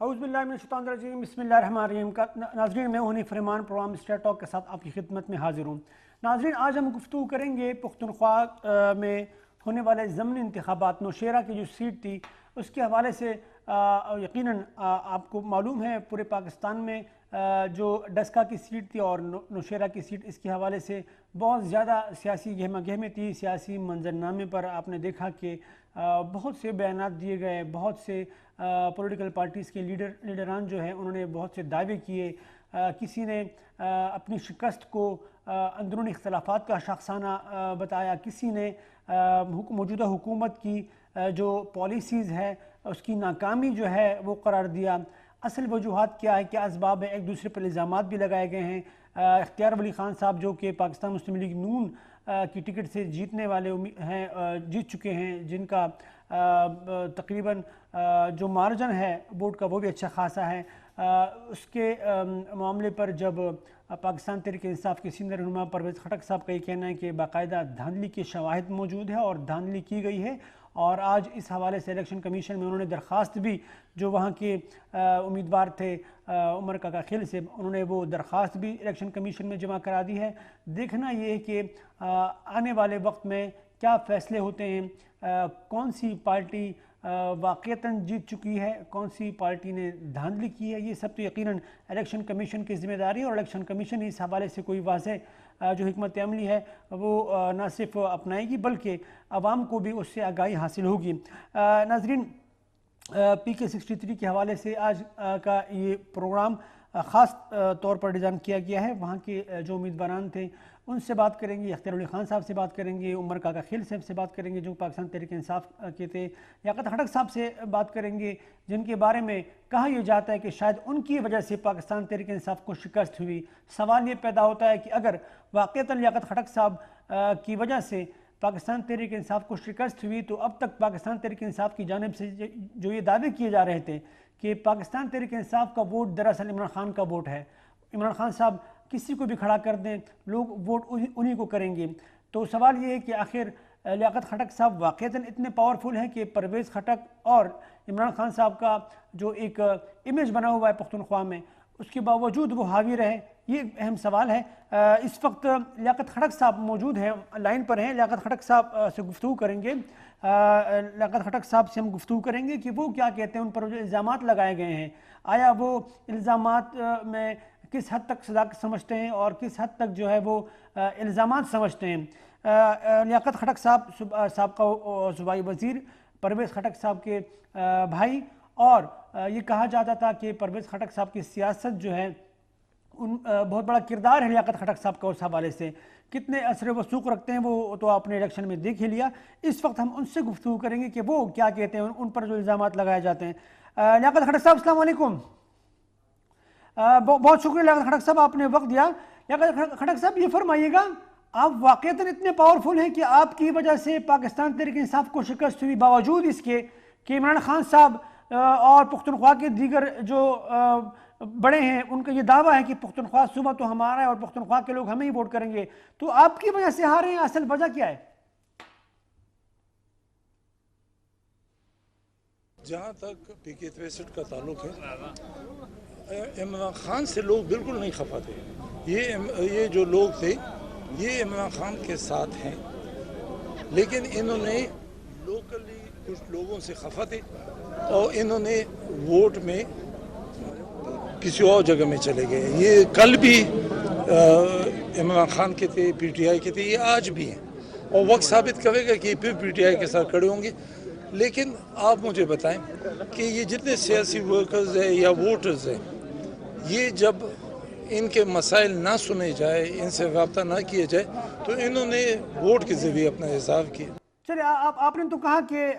اعوذ باللہ من الشیطان الرجیم بسم اللہ الرحمن الرحیم ناظرین میں ہونی فرمان پروگرام اسٹیٹ ٹاک کے ساتھ آپ کی خدمت میں حاضر ہوں۔ ناظرین آج ہم گفتگو کریں گے پختونخوا میں ہونے والے ضمنی انتخابات نوشیرہ کی جو سیٹ تھی اس کے حوالے سے یقیناً آپ کو معلوم ہے پورے پاکستان میں جو ڈسکا کی سیٹ تھی اور نوشیرہ کی سیٹ اس کے حوالے سے بہت زیادہ سیاسی گہمہ گہمی تھی۔ سیاسی منظرنامے پر آپ نے دیکھا کہ بہت سے بیانات دیے گئے، بہت سے پولیٹیکل پارٹیز کے لیڈران جو ہیں انہوں نے بہت سے دعوے کیے، کسی نے اپنی شکست کو اندرونی اختلافات کا شاخسانہ بتایا، کسی نے موجودہ حکومت کی جو پالیسیز ہے اس کی ناکامی جو ہے وہ قرار دیا۔ اصل وجوہات کیا ہے، کیا اسباب ہیں، ایک دوسرے پر الزامات بھی لگائے گئے ہیں۔ اختیار ولی خان صاحب جو کہ پاکستان مسلم لیگ نون کی ٹکٹ سے جیتنے والے ہیں، جیت چکے ہیں، جن کا تقریباً جو مارجن ہے ووٹ کا وہ بھی اچھا خاصا ہے، اس کے معاملے پر جب پاکستان تحریک انصاف کے سینئر رہنما پرویز خٹک صاحب کا یہ کہنا ہے کہ باقاعدہ دھاندلی کے شواہد موجود ہے اور دھاندلی کی گئی ہے، اور آج اس حوالے سے الیکشن کمیشن میں انہوں نے درخواست بھی، جو وہاں کے امیدوار تھے عمر کاکا خیل سے، انہوں نے وہ درخواست بھی الیکشن کمیشن میں جمع کرا دی ہے۔ دیکھنا یہ ہے کہ آنے والے وقت میں کیا فیصلے ہوتے ہیں، کون سی پارٹی واقعتاً جیت چکی ہے، کون سی پارٹی نے دھاندلی کی ہے، یہ سب تو یقیناً الیکشن کمیشن کی ذمہ داری ہے، اور الیکشن کمیشن اس حوالے سے کوئی واضح جو حکمت عملی ہے وہ نہ صرف اپنائے گی بلکہ عوام کو بھی اس سے آگاہی حاصل ہوگی۔ ناظرین، پی کے 63 کے حوالے سے آج کا یہ پروگرام خاص طور پر ڈیزائن کیا گیا ہے۔ وہاں کے جو امیدواران تھے ان سے بات کریں گے، اختیار ولی خان صاحب سے بات کریں گے، عمر کاکا خیل صاحب سے بات کریں گے جو پاکستان تحریک انصاف کے تھے، لیاقت خٹک صاحب سے بات کریں گے جن کے بارے میں کہا یہ جاتا ہے کہ شاید ان کی وجہ سے پاکستان تحریک انصاف کو شکست ہوئی۔ سوال یہ پیدا ہوتا ہے کہ اگر واقعتاً لیاقت خٹک صاحب کی وجہ سے پاکستان تحریک انصاف کو شکست ہوئی تو اب تک پاکستان تحریک انصاف کی جانب سے جو یہ دعوے کیے جا رہے تھے کہ پاکستان تحریک انصاف کا ووٹ دراصل عمران خان کا ووٹ ہے، عمران خان صاحب کسی کو بھی کھڑا کر دیں لوگ ووٹ انہی کو کریں گے، تو سوال یہ ہے کہ آخر لیاقت خٹک صاحب واقعتاً اتنے پاورفل ہیں کہ پرویز خٹک اور عمران خان صاحب کا جو ایک امیج بنا ہوا ہے پختونخوا میں اس کے باوجود وہ حاوی رہے؟ یہ اہم سوال ہے۔ اس وقت لیاقت خٹک صاحب موجود ہیں، لائن پر ہیں، لیاقت خٹک صاحب سے گفتگو کریں گے۔ لیاقت خٹک صاحب سے ہم گفتگو کریں گے کہ وہ کیا کہتے ہیں، ان پر جو الزامات لگائے گئے ہیں آیا وہ الزامات میں کس حد تک صداقت سمجھتے ہیں اور کس حد تک جو ہے وہ الزامات سمجھتے ہیں۔ لیاقت خٹک صاحب سابقہ صوبائی وزیر، پرویز خٹک صاحب کے بھائی، اور یہ کہا جاتا تھا کہ پرویز خٹک صاحب کی سیاست جو ہے بہت بڑا کردار ہے لیاقت خٹک صاحب کا، اس حوالے سے کتنے اثر و رسوخ رکھتے ہیں وہ تو آپ نے الیکشن میں دیکھ ہی لیا۔ اس وقت ہم ان سے گفتگو کریں گے کہ وہ کیا کہتے ہیں، ان پر جو الزامات لگائے جاتے ہیں۔ لیاقت خٹک صاحب السلام علیکم۔ بہت شکریہ لیاقت خٹک صاحب، آپ نے وقت دیا۔ لیاقت خٹک صاحب یہ فرمائیے گا، آپ واقعتاً اتنے پاورفل ہیں کہ آپ کی وجہ سے پاکستان تحریک انصاف کو شکست ہوئی، باوجود اس کے کہ عمران خان صاحب اور پختونخوا کے دیگر جو بڑے ہیں ان کا یہ دعویٰ ہے کہ پختونخوا صوبہ تو ہمارا ہے اور پختونخوا کے لوگ ہمیں ہی ووٹ کریں گے، تو آپ کی وجہ سے ہارے ہیں، اصل وجہ کیا ہے؟ جہاں تک پی کے 63 کا تعلق ہے، عمران خان سے لوگ بالکل نہیں خفا تھے۔ یہ جو لوگ تھے یہ عمران خان کے ساتھ ہیں، لیکن انہوں نے لوکلی کچھ لوگوں سے خفا تھے اور انہوں نے ووٹ میں کسی اور جگہ میں چلے گئے۔ یہ کل بھی عمران خان کے تھے، پی ٹی آئی کے تھے، یہ آج بھی ہیں، اور وقت ثابت کرے گا کہ پھر پی ٹی آئی کے ساتھ کھڑے ہوں گے۔ لیکن آپ مجھے بتائیں کہ یہ جتنے سیاسی ورکرز ہیں یا ووٹرز ہیں، یہ جب ان کے مسائل نہ سنے جائے، ان سے رابطہ نہ کیا جائے، تو انہوں نے ووٹ کے ذریعے اپنا اظہار کیا۔ چلے آپ نے تو کہا کہ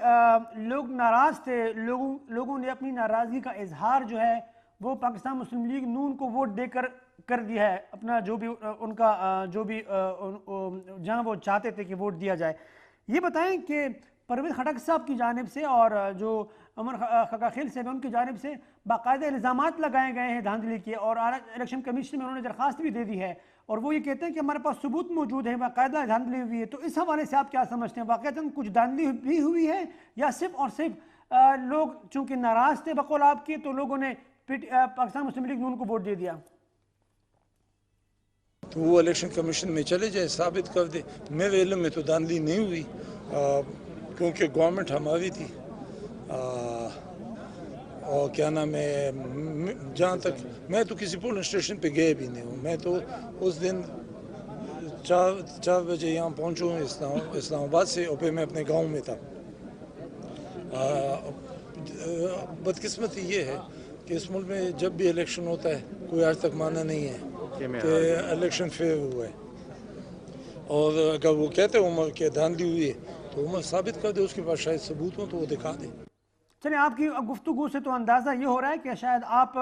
لوگ ناراض تھے، لوگوں نے اپنی ناراضگی کا اظہار جو ہے وہ پاکستان مسلم لیگ نون کو ووٹ دے کر دیا ہے، اپنا جو بھی ان کا جو بھی جہاں وہ چاہتے تھے کہ ووٹ دیا جائے۔ یہ بتائیں کہ پرویز خٹک صاحب کی جانب سے اور جو عمر کاکا خیل صاحب ان کی جانب سے باقاعدہ الزامات لگائے گئے ہیں دھاندلی کے، اور الیکشن کمیشن میں انہوں نے درخواست بھی دے دی ہے، اور وہ یہ کہتے ہیں کہ ہمارے پاس ثبوت موجود ہے، باقاعدہ دھاندلی ہوئی ہے۔ تو اس حوالے سے آپ کیا سمجھتے ہیں، واقعتاً کچھ دھاندلی بھی ہوئی ہے یا صرف اور صرف لوگ چونکہ ناراض تھے بقول آپ کے تو لوگوں نے پاکستان مسلم لیگ نون کو ووٹ دے دیا. تو وہ الیکشن کمیشن میں چلے جائے, ثابت کر دے. میرے علم میں تو دھاندلی نہیں ہوئی کیونکہ گورنمنٹ ہماری تھی. اور کیا نام ہے, جہاں تک میں تو کسی پولنگ اسٹیشن پہ گئے بھی نہیں ہوں. میں تو اس دن 4 بجے یہاں پہنچوں اسلام آباد سے, اور پھر میں اپنے گاؤں میں تھا. بدقسمتی یہ ہے کہ اس ملک میں جب بھی الیکشن ہوتا ہے کوئی آج تک مانا نہیں ہے کہ الیکشن فیئر ہوا ہے. اور اگر وہ کہتے ہیں عمر کہ دھاندلی ہوئی ہے تو عمر ثابت کر دے, اس کے پاس شاید ثبوت ہوں تو وہ دکھا دے. چلیں, آپ کی گفتگو سے تو اندازہ یہ ہو رہا ہے کہ شاید آپ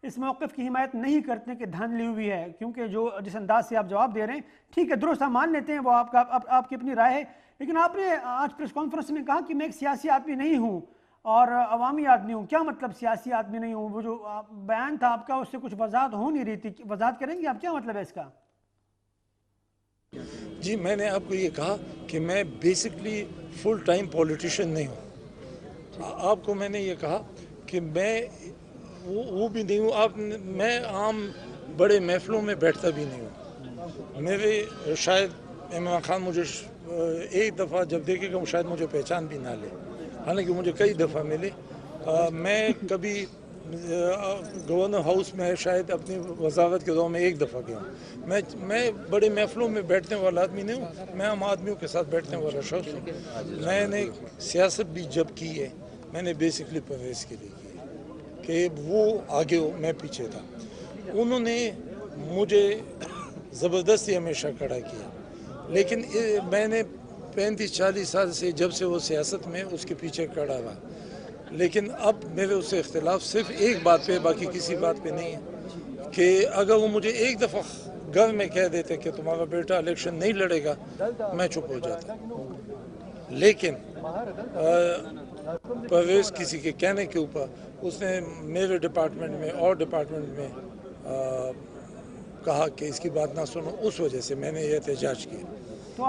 اس موقف کی حمایت نہیں کرتے کہ دھاندلی ہوئی ہے, کیونکہ جو جس انداز سے آپ جواب دے رہے ہیں ٹھیک ہے, درست ہم مان لیتے ہیں, وہ آپ کی اپنی رائے ہے. لیکن آپ نے آج پریس کانفرنس میں کہا کہ میں ایک سیاسی آدمی نہیں ہوں اور عوامی آدمی ہوں. کیا مطلب سیاسی آدمی نہیں ہوں؟ وہ جو بیان تھا آپ کا اس سے کچھ وضاحت ہو نہیں رہی تھی, وضاحت کریں گے آپ کیا مطلب ہے اس کا؟ جی, میں نے آپ کو یہ کہا کہ میں بیسکلی فل ٹائم پولیٹیشین نہیں ہوں. آپ کو میں نے یہ کہا کہ میں وہ بھی نہیں ہوں. میں عام بڑے محفلوں میں بیٹھتا بھی نہیں ہوں. میرے شاید عمران خان مجھے ایک دفعہ جب دیکھے گا وہ شاید مجھے پہچان بھی نہ لے, حالانکہ مجھے کئی دفعہ ملے. میں کبھی گورنر ہاؤس میں شاید اپنی وزارت کے دور میں ایک دفعہ گیا ہوں. میں بڑے محفلوں میں بیٹھنے والا آدمی نہیں ہوں. میں عام آدمیوں کے ساتھ بیٹھنے والا شخص ہوں. میں نے سیاست بھی جب کی ہے میں نے بیسکلی پرویز کے لیے کی ہے کہ وہ آگے ہو میں پیچھے تھا. انہوں نے مجھے زبردستی ہمیشہ کھڑا کیا, لیکن میں نے 35-40 سال سے جب سے وہ سیاست میں اس کے پیچھے کھڑا رہا. لیکن اب میرے اس سے اختلاف صرف ایک بات پہ, باقی کسی بات پہ نہیں ہے, کہ اگر وہ مجھے ایک دفعہ گھر میں کہہ دیتے کہ تمہارا بیٹا الیکشن نہیں لڑے گا میں چپ ہو جاتا. لیکن پرویز کسی کے کہنے کے اوپر اس نے میرے ڈپارٹمنٹ میں اور ڈپارٹمنٹ میں کہا کہ اس کی بات نہ سنو, اس وجہ سے میں نے یہ احتجاج کیا.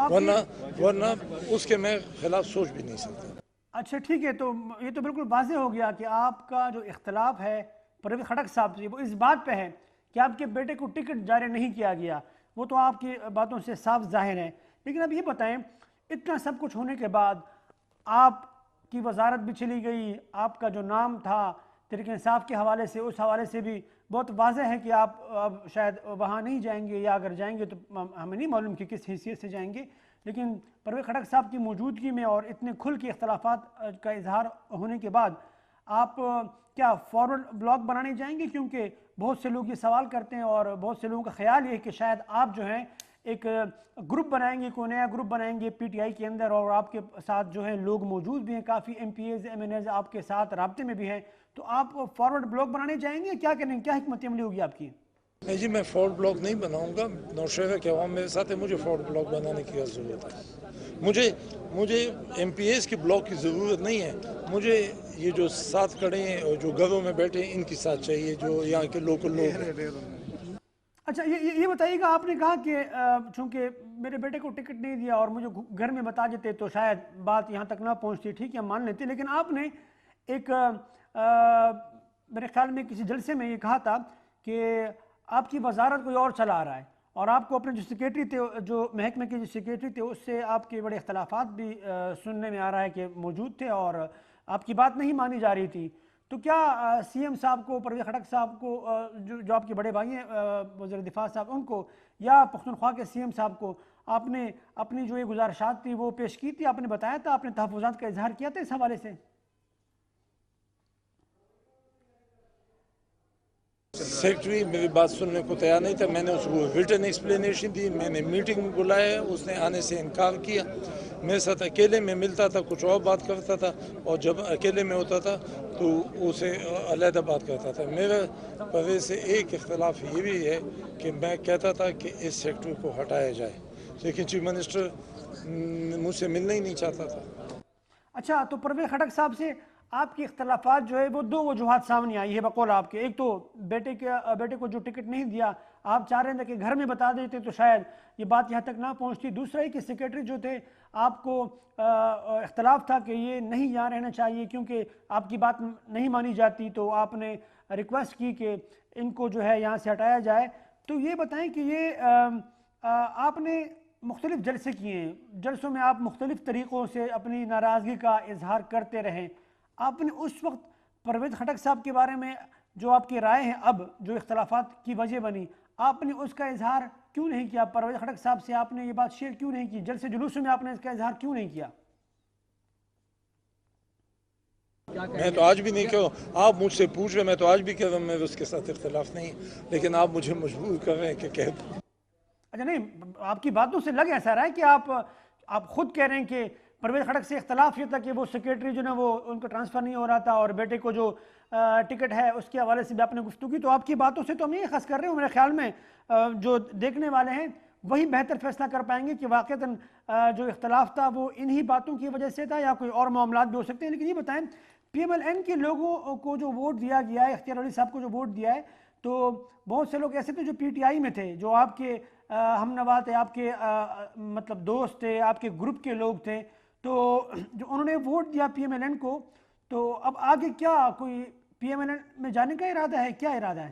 ورنہ اس کے میں خلاف سوچ بھی نہیں سکتا. اچھا ٹھیک ہے, تو یہ تو بالکل واضح ہو گیا کہ آپ کا جو اختلاف ہے پرویز خٹک صاحب سے وہ اس بات پہ ہے کہ آپ کے بیٹے کو ٹکٹ جاری نہیں کیا گیا. وہ تو آپ کی باتوں سے صاف ظاہر ہے. لیکن اب یہ بتائیں, اتنا سب کچھ ہونے کے بعد آپ کی وزارت بھی چلی گئی, آپ کا جو نام تھا تحریک انصاف کے حوالے سے اس حوالے سے بھی بہت واضح ہے کہ آپ اب شاید وہاں نہیں جائیں گے, یا اگر جائیں گے تو ہمیں نہیں معلوم کہ کس حیثیت سے جائیں گے. لیکن پرویز خٹک صاحب کی موجودگی میں اور اتنے کھل کے اختلافات کا اظہار ہونے کے بعد آپ کیا فارورڈ بلاک بنانے جائیں گے؟ کیونکہ بہت سے لوگ یہ سوال کرتے ہیں اور بہت سے لوگوں کا خیال یہ ہے کہ شاید آپ جو ہیں ایک گروپ بنائیں گے, کوئی نیا گروپ بنائیں گے پی ٹی آئی کے اندر, اور آپ کے ساتھ جو ہیں لوگ موجود بھی ہیں, کافی ایم پی ایز ایم این ایز آپ کے ساتھ رابطے میں بھی ہیں, تو آپ فارورڈ بلاک بنانے جائیں گے؟ کیا کریں گے, کیا حکمت عملی ہوگی آپ کی؟ نہیں جی, میں فارورڈ بلاک نہیں بناؤں گا. نوشہرہ کے عوام میرے ساتھ ہے, مجھے فارورڈ بلاک بنانے کی ضرورت ہے. مجھے ایم پی ایز کی بلاک کی ضرورت نہیں ہے. مجھے یہ جو ساتھ کھڑے ہیں اور جو گھروں میں بیٹھے ہیں ان کی ساتھ چاہیے, جو یہاں کے لوکل لوگ ہیں. اچھا یہ بتائیے گا, آپ نے کہا کہ چونکہ میرے بیٹے کو ٹکٹ نہیں دیا اور مجھے گھر میں بتا دیتے تو شاید بات یہاں تک نہ پہنچتی, ٹھیک ہے ہم مان لیتے. لیکن آپ نے ایک میرے خیال میں کسی جلسے میں یہ کہا تھا کہ آپ کی وزارت کوئی اور چلا رہا ہے, اور آپ کو اپنے جو سیکریٹری تھے, جو محکمے کے جو سیکریٹری تھے, اس سے آپ کے بڑے اختلافات بھی سننے میں آ رہا ہے کہ موجود تھے اور آپ کی بات نہیں مانی جا رہی تھی. تو کیا سی ایم صاحب کو, پرویز خٹک صاحب کو, جو آپ کے بڑے بھائی ہیں وزیر دفاع صاحب, ان کو یا پختونخوا کے سی ایم صاحب کو آپ نے اپنی جو یہ گزارشات تھی وہ پیش کی تھی, آپ نے بتایا تھا, آپ نے تحفظات کا اظہار کیا تھا اس حوالے سے؟ سیکرٹری میری بات سننے کو تیار نہیں تھا. میں نے اس کو ریٹن ایکسپلینیشن دی, میں نے میٹنگ بلایا, اس نے آنے سے انکار کیا. میرے ساتھ اکیلے میں ملتا تھا, کچھ اور بات کرتا تھا, اور جب اکیلے میں ہوتا تھا تو اسے علیحدہ بات کرتا تھا. میرا پرویز سے ایک اختلاف یہ بھی ہے کہ میں کہتا تھا کہ اس سیکٹری کو ہٹایا جائے, لیکن چیف منسٹر مجھ سے ملنا ہی نہیں چاہتا تھا. اچھا, تو پرویز خٹک صاحب سے آپ کی اختلافات جو ہے وہ دو وجوہات سامنے آئی ہے بقول آپ کے. ایک تو بیٹے کو جو ٹکٹ نہیں دیا آپ چاہ رہے تھے کہ گھر میں بتا دیتے تو شاید یہ بات یہاں تک نہ پہنچتی. دوسرا یہ کہ سیکریٹری جو تھے آپ کو اختلاف تھا کہ یہ نہیں یہاں رہنا چاہیے کیونکہ آپ کی بات نہیں مانی جاتی, تو آپ نے ریکویسٹ کی کہ ان کو جو ہے یہاں سے ہٹایا جائے. تو یہ بتائیں کہ یہ آپ نے مختلف جلسے کیے ہیں, جلسوں میں آپ مختلف طریقوں سے اپنی ناراضگی کا اظہار کرتے رہیں. آپ نے اس وقت پرویز خٹک صاحب کے بارے میں جو آپ کی رائے ہیں اب جو اختلافات کی وجہ بنی, آپ نے اس کا اظہار کیوں نہیں کیا؟ پرویز خٹک صاحب سے آپ نے یہ بات شیئر کیوں نہیں کی؟ جلسے جلوسوں میں آپ نے اس کا اظہار کیوں نہیں کیا؟ میں تو آج بھی نہیں کہہ رہا ہوں, آپ مجھ سے پوچھ رہے, میں تو آج بھی کہہ رہا ہوں میرے اس کے ساتھ اختلاف نہیں, لیکن آپ مجھے مجبور کر رہے ہیں کہ کہہ دوں. اچھا نہیں, آپ کی باتوں سے لگ ایسا رہا ہے کہ آپ خود کہہ رہے ہیں کہ پرویز خٹک سے اختلاف یہ تھا کہ وہ سیکریٹری جو نا وہ ان کو ٹرانسفر نہیں ہو رہا تھا, اور بیٹے کو جو ٹکٹ ہے اس کے حوالے سے بھی آپ نے گفتگو کی. تو آپ کی باتوں سے تو ہم یہ خاص کر رہے ہیں, میرے خیال میں جو دیکھنے والے ہیں وہی بہتر فیصلہ کر پائیں گے کہ واقعتاً جو اختلاف تھا وہ انہی باتوں کی وجہ سے تھا یا کوئی اور معاملات بھی ہو سکتے ہیں. لیکن یہ بتائیں پی ایم ایل این کے لوگوں کو جو ووٹ دیا گیا ہے, اختیار علی صاحب کو جو ووٹ دیا ہے, تو بہت سے لوگ ایسے تھے جو پی ٹی آئی میں تھے, جو آپ کے ہم نوا تھے, آپ کے مطلب دوست تھے, آپ کے گروپ کے لوگ تھے, تو جو انہوں نے ووٹ دیا پی ایم ایل این کو, تو اب آگے کیا کوئی پی ایم ایل این میں جانے کا ارادہ ہے؟ کیا ارادہ ہے؟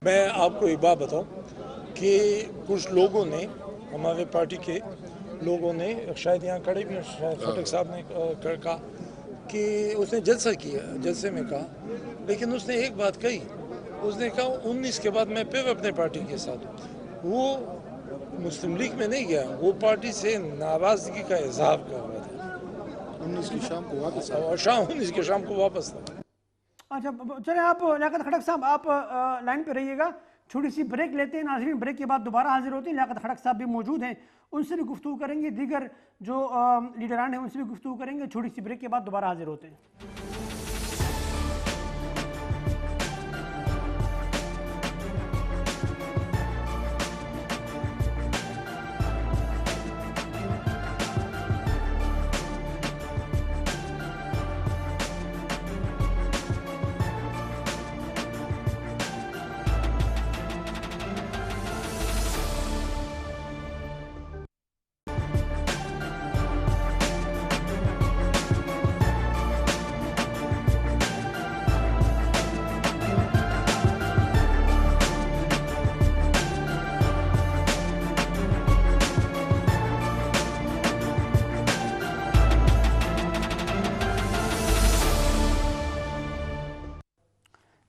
میں آپ کو ایک بات بتاؤں کہ کچھ لوگوں نے, ہمارے پارٹی کے لوگوں نے, شاید یہاں کھڑے بھی شاید خٹک صاحب نے کہا کہ اس نے جلسہ کیا, جلسے میں کہا, لیکن اس نے ایک بات کہی, اس نے کہا 19 کے بعد میں پھر اپنے پارٹی کے ساتھ ہوں. وہ مسلم لیگ میں نہیں گیا, وہ پارٹی سے ناراضگی کا اظہار کر رہا تھا. 19 کی شام کو واپس آیا, اور 19 کی شام کو واپس تھا. اچھا چلیں, آپ لیاقت خٹک صاحب آپ لائن پہ رہیے گا, چھوٹی سی بریک لیتے ہیں. ناظرین بریک کے بعد دوبارہ حاضر ہوتے ہیں. لیاقت خٹک صاحب بھی موجود ہیں, ان سے بھی گفتگو کریں گے, دیگر جو لیڈران ہیں ان سے بھی گفتگو کریں گے. چھوٹی سی بریک کے بعد دوبارہ حاضر ہوتے ہیں.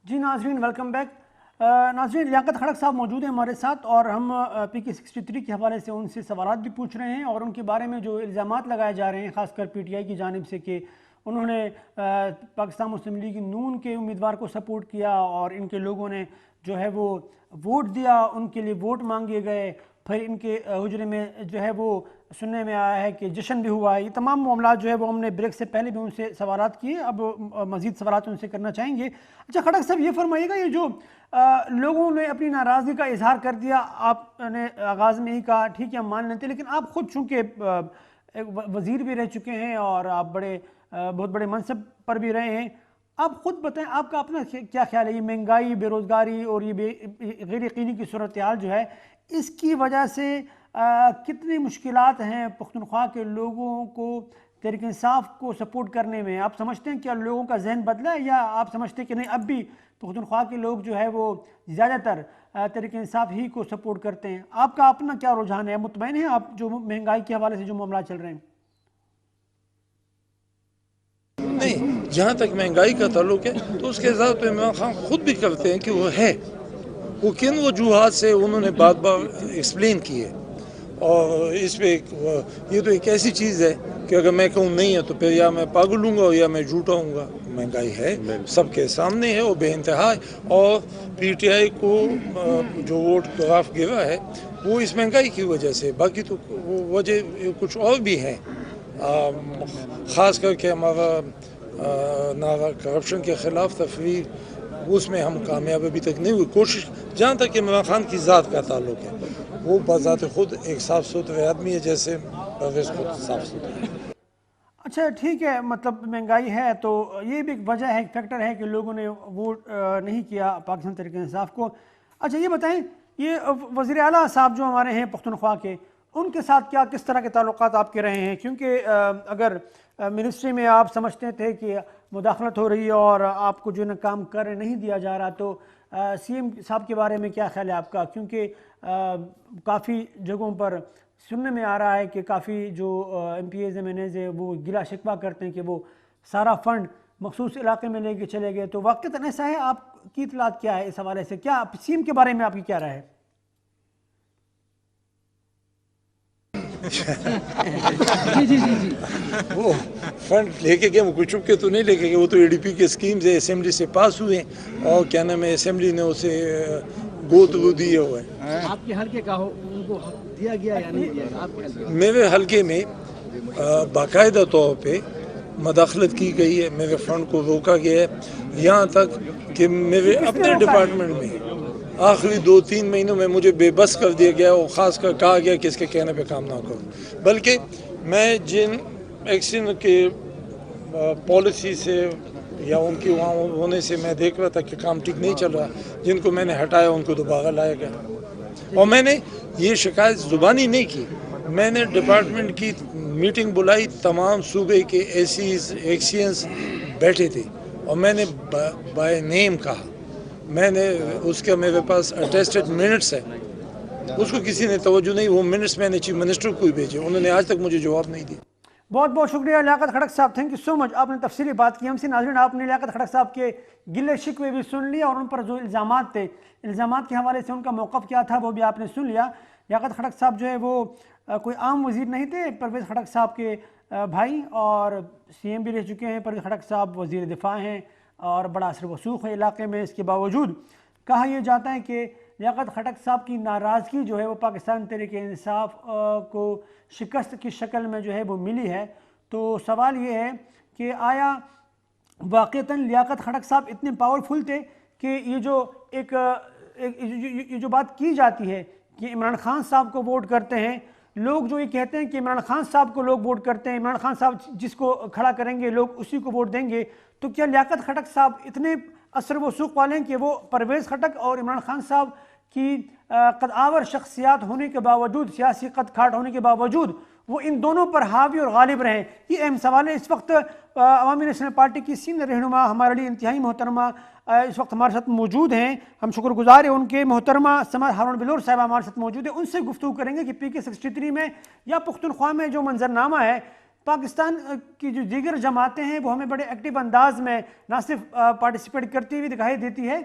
جی ناظرین ویلکم بیک. ناظرین لیاقت خٹک صاحب موجود ہیں ہمارے ساتھ, اور ہم پی کے 63 کے حوالے سے ان سے سوالات بھی پوچھ رہے ہیں, اور ان کے بارے میں جو الزامات لگائے جا رہے ہیں خاص کر پی ٹی آئی کی جانب سے کہ انہوں نے پاکستان مسلم لیگ نون کے امیدوار کو سپورٹ کیا, اور ان کے لوگوں نے جو ہے وہ ووٹ دیا, ان کے لیے ووٹ مانگے گئے, پھر ان کے حجرے میں جو ہے وہ سننے میں آیا ہے کہ جشن بھی ہوا ہے. یہ تمام معاملات جو ہے وہ ہم نے بریک سے پہلے بھی ان سے سوالات کیے, اب مزید سوالات ان سے کرنا چاہیں گے. اچھا خٹک صاحب یہ فرمائیے گا, یہ جو لوگوں نے اپنی ناراضگی کا اظہار کر دیا, آپ نے آغاز میں ہی کہا ٹھیک ہے ہم مان لیتے, لیکن آپ خود چونکہ وزیر بھی رہ چکے ہیں اور آپ بہت بڑے منصب پر بھی رہے ہیں, آپ خود بتائیں آپ کا اپنا کیا خیال ہے؟ یہ مہنگائی, بے روزگاری اور یہ غیر یقینی کی صورتحال جو ہے, اس کی وجہ سے کتنی مشکلات ہیں پختونخوا کے لوگوں کو تحریک انصاف کو سپورٹ کرنے میں؟ آپ سمجھتے ہیں کیا لوگوں کا ذہن بدلا ہے, یا آپ سمجھتے ہیں کہ نہیں اب بھی پختونخوا کے لوگ جو ہے وہ زیادہ تر تحریک انصاف ہی کو سپورٹ کرتے ہیں؟ آپ کا اپنا کیا رجحان ہے؟ مطمئن ہیں آپ جو مہنگائی کے حوالے سے جو معاملات چل رہے ہیں؟ نہیں, جہاں تک مہنگائی کا تعلق ہے تو اس کے اظہار تو عمران خان خود بھی کرتے ہیں کہ وہ ہے, وہ کن وجوہات سے انہوں نے بار بار ایکسپلین کی ہے. اور اس پہ یہ تو ایک ایسی چیز ہے کہ اگر میں کہوں نہیں ہے تو پھر یا میں پاگل ہوں گا یا میں جھوٹا ہوں گا. مہنگائی ہے, سب کے سامنے ہے, اور بے انتہا, اور پی ٹی آئی کو جو ووٹ خلاف گرا ہے وہ اس مہنگائی کی وجہ سے, باقی تو وجہ کچھ اور بھی ہیں. خاص کر کے ہمارا نارا کرپشن کے خلاف تفریح, اس میں ہم کامیاب ابھی تک نہیں ہوئی. کوشش جہاں تک کہ عمران خان کی ذات کا تعلق ہے, وہ بذات خود ایک صاف ستھرے آدمی ہے جیسے پرویز خود صاف ستھرے. اچھا اچھا ٹھیک ہے، مطلب مہنگائی ہے تو یہ بھی ایک وجہ ہے، ایک فیکٹر ہے کہ لوگوں نے ووٹ نہیں کیا پاکستان تحریک انصاف کو۔ اچھا یہ بتائیں، یہ وزیر اعلیٰ صاحب جو ہمارے ہیں پختونخوا کے، ان کے ساتھ کیا کس طرح کے تعلقات آپ کے رہے ہیں؟ کیونکہ اگر منسٹری میں آپ سمجھتے تھے کہ مداخلت ہو رہی ہے اور آپ کو جو ہے کام کر نہیں دیا جا رہا، تو سی ایم صاحب کے بارے میں کیا خیال ہے آپ کا؟ کیونکہ کافی جگہوں پر سننے میں آ رہا ہے کہ کافی جو M P as M N as ہیں وہ گلا شکوہ کرتے ہیں کہ وہ سارا فنڈ مخصوص علاقے میں لے کے چلے گئے، تو واقعتاً ایسا ہے؟ آپ کی اطلاعات کیا ہے اس حوالے سے؟ کیا سی ایم کے بارے میں آپ کی کیا رائے ہے؟ وہ فنڈ لے کے گئے، وہ کوئی چپ کے تو نہیں لے کے گئے، وہ تو اے ڈی پی کے اسکیمز ہے، اسمبلی سے پاس ہوئے ہیں اور کیا نام ہے اسمبلی نے اسے گود وہ دیے ہوئے ہیں۔ آپ کے حلقے کا ان کو دیا گیا یا نہیں دیا گیا؟ آپ کے حلقے میرے حلقے میں باقاعدہ طور پہ مداخلت کی گئی ہے، میرے فنڈ کو روکا گیا ہے، یہاں تک کہ میرے اپنے ڈپارٹمنٹ میں آخری 2-3 مہینوں میں مجھے بے بس کر دیا گیا اور خاص کر کہا گیا کہ اس کے کہنے پہ کام نہ کرو، بلکہ میں جن ایکشن کے پالیسی سے یا ان کی وہاں ہونے سے میں دیکھ رہا تھا کہ کام ٹھیک نہیں چل رہا، جن کو میں نے ہٹایا ان کو دوبارہ لایا گیا، اور میں نے یہ شکایت زبانی نہیں کی، میں نے ڈپارٹمنٹ کی میٹنگ بلائی، تمام صوبے کے ایکسینس بیٹھے تھے اور میں نے بائی نیم کہا، میں نے اس کا میرے پاس اٹیسٹڈ منٹس ہے، اس کو کسی نے توجہ نہیں، وہ منٹس میں نے چیف منسٹر کو ہی بھیجے، انہوں نے آج تک مجھے جواب نہیں دیا۔ بہت بہت شکریہ لیاقت کھڑک صاحب، تھینک یو سو مچ، آپ نے تفصیلی بات کی ہم سے۔ ناظرین آپ نے لیاقت کھڑک صاحب کے گلے شکوے بھی سن لیا اور ان پر جو الزامات تھے، الزامات کے حوالے سے ان کا موقف کیا تھا وہ بھی آپ نے سن لیا۔ لیاقت کھڑک صاحب جو ہے وہ کوئی عام وزیر نہیں تھے، پرویز خٹک صاحب کے بھائی، اور سی ایم بھی رہ چکے ہیں۔ پرویز خٹک صاحب وزیر دفاع ہیں اور بڑا اثر وسوخ ہے علاقے میں۔ اس کے باوجود کہا یہ جاتا ہے کہ لیاقت کھٹک صاحب کی ناراضگی جو ہے وہ پاکستان تحریک انصاف کو شکست کی شکل میں جو ہے وہ ملی ہے۔ تو سوال یہ ہے کہ آیا واقعتاً لیاقت کھٹک صاحب اتنے پاورفل تھے کہ یہ جو بات کی جاتی ہے کہ عمران خان صاحب کو ووٹ کرتے ہیں لوگ، جو یہ کہتے ہیں کہ عمران خان صاحب کو لوگ ووٹ کرتے ہیں، عمران خان صاحب جس کو کھڑا کریں گے لوگ اسی کو ووٹ دیں گے، تو کیا لیاقت کھٹک صاحب اتنے اثر وسوخ والے ہیں کہ وہ پرویز خٹک اور عمران خان صاحب کی قدآور شخصیات ہونے کے باوجود، سیاسی قد کھاٹ ہونے کے باوجود، وہ ان دونوں پر حاوی اور غالب رہیں؟ یہ اہم سوال ہے۔ اس وقت عوامی نیشنل پارٹی کی سینئر رہنما ہمارے لیے انتہائی محترمہ اس وقت ہمارے ساتھ موجود ہیں، ہم شکر گزار ہیں ان کے، محترمہ سمر ہارون بلور صاحبہ ہمارے ساتھ موجود ہیں۔ ان سے گفتگو کریں گے کہ پی کے 63 میں یا پختونخوا میں جو منظرنامہ ہے، پاکستان کی جو دیگر جماعتیں ہیں وہ ہمیں بڑے ایکٹیو انداز میں نہ صرف پارٹیسپیٹ کرتی ہوئی دکھائی دیتی ہے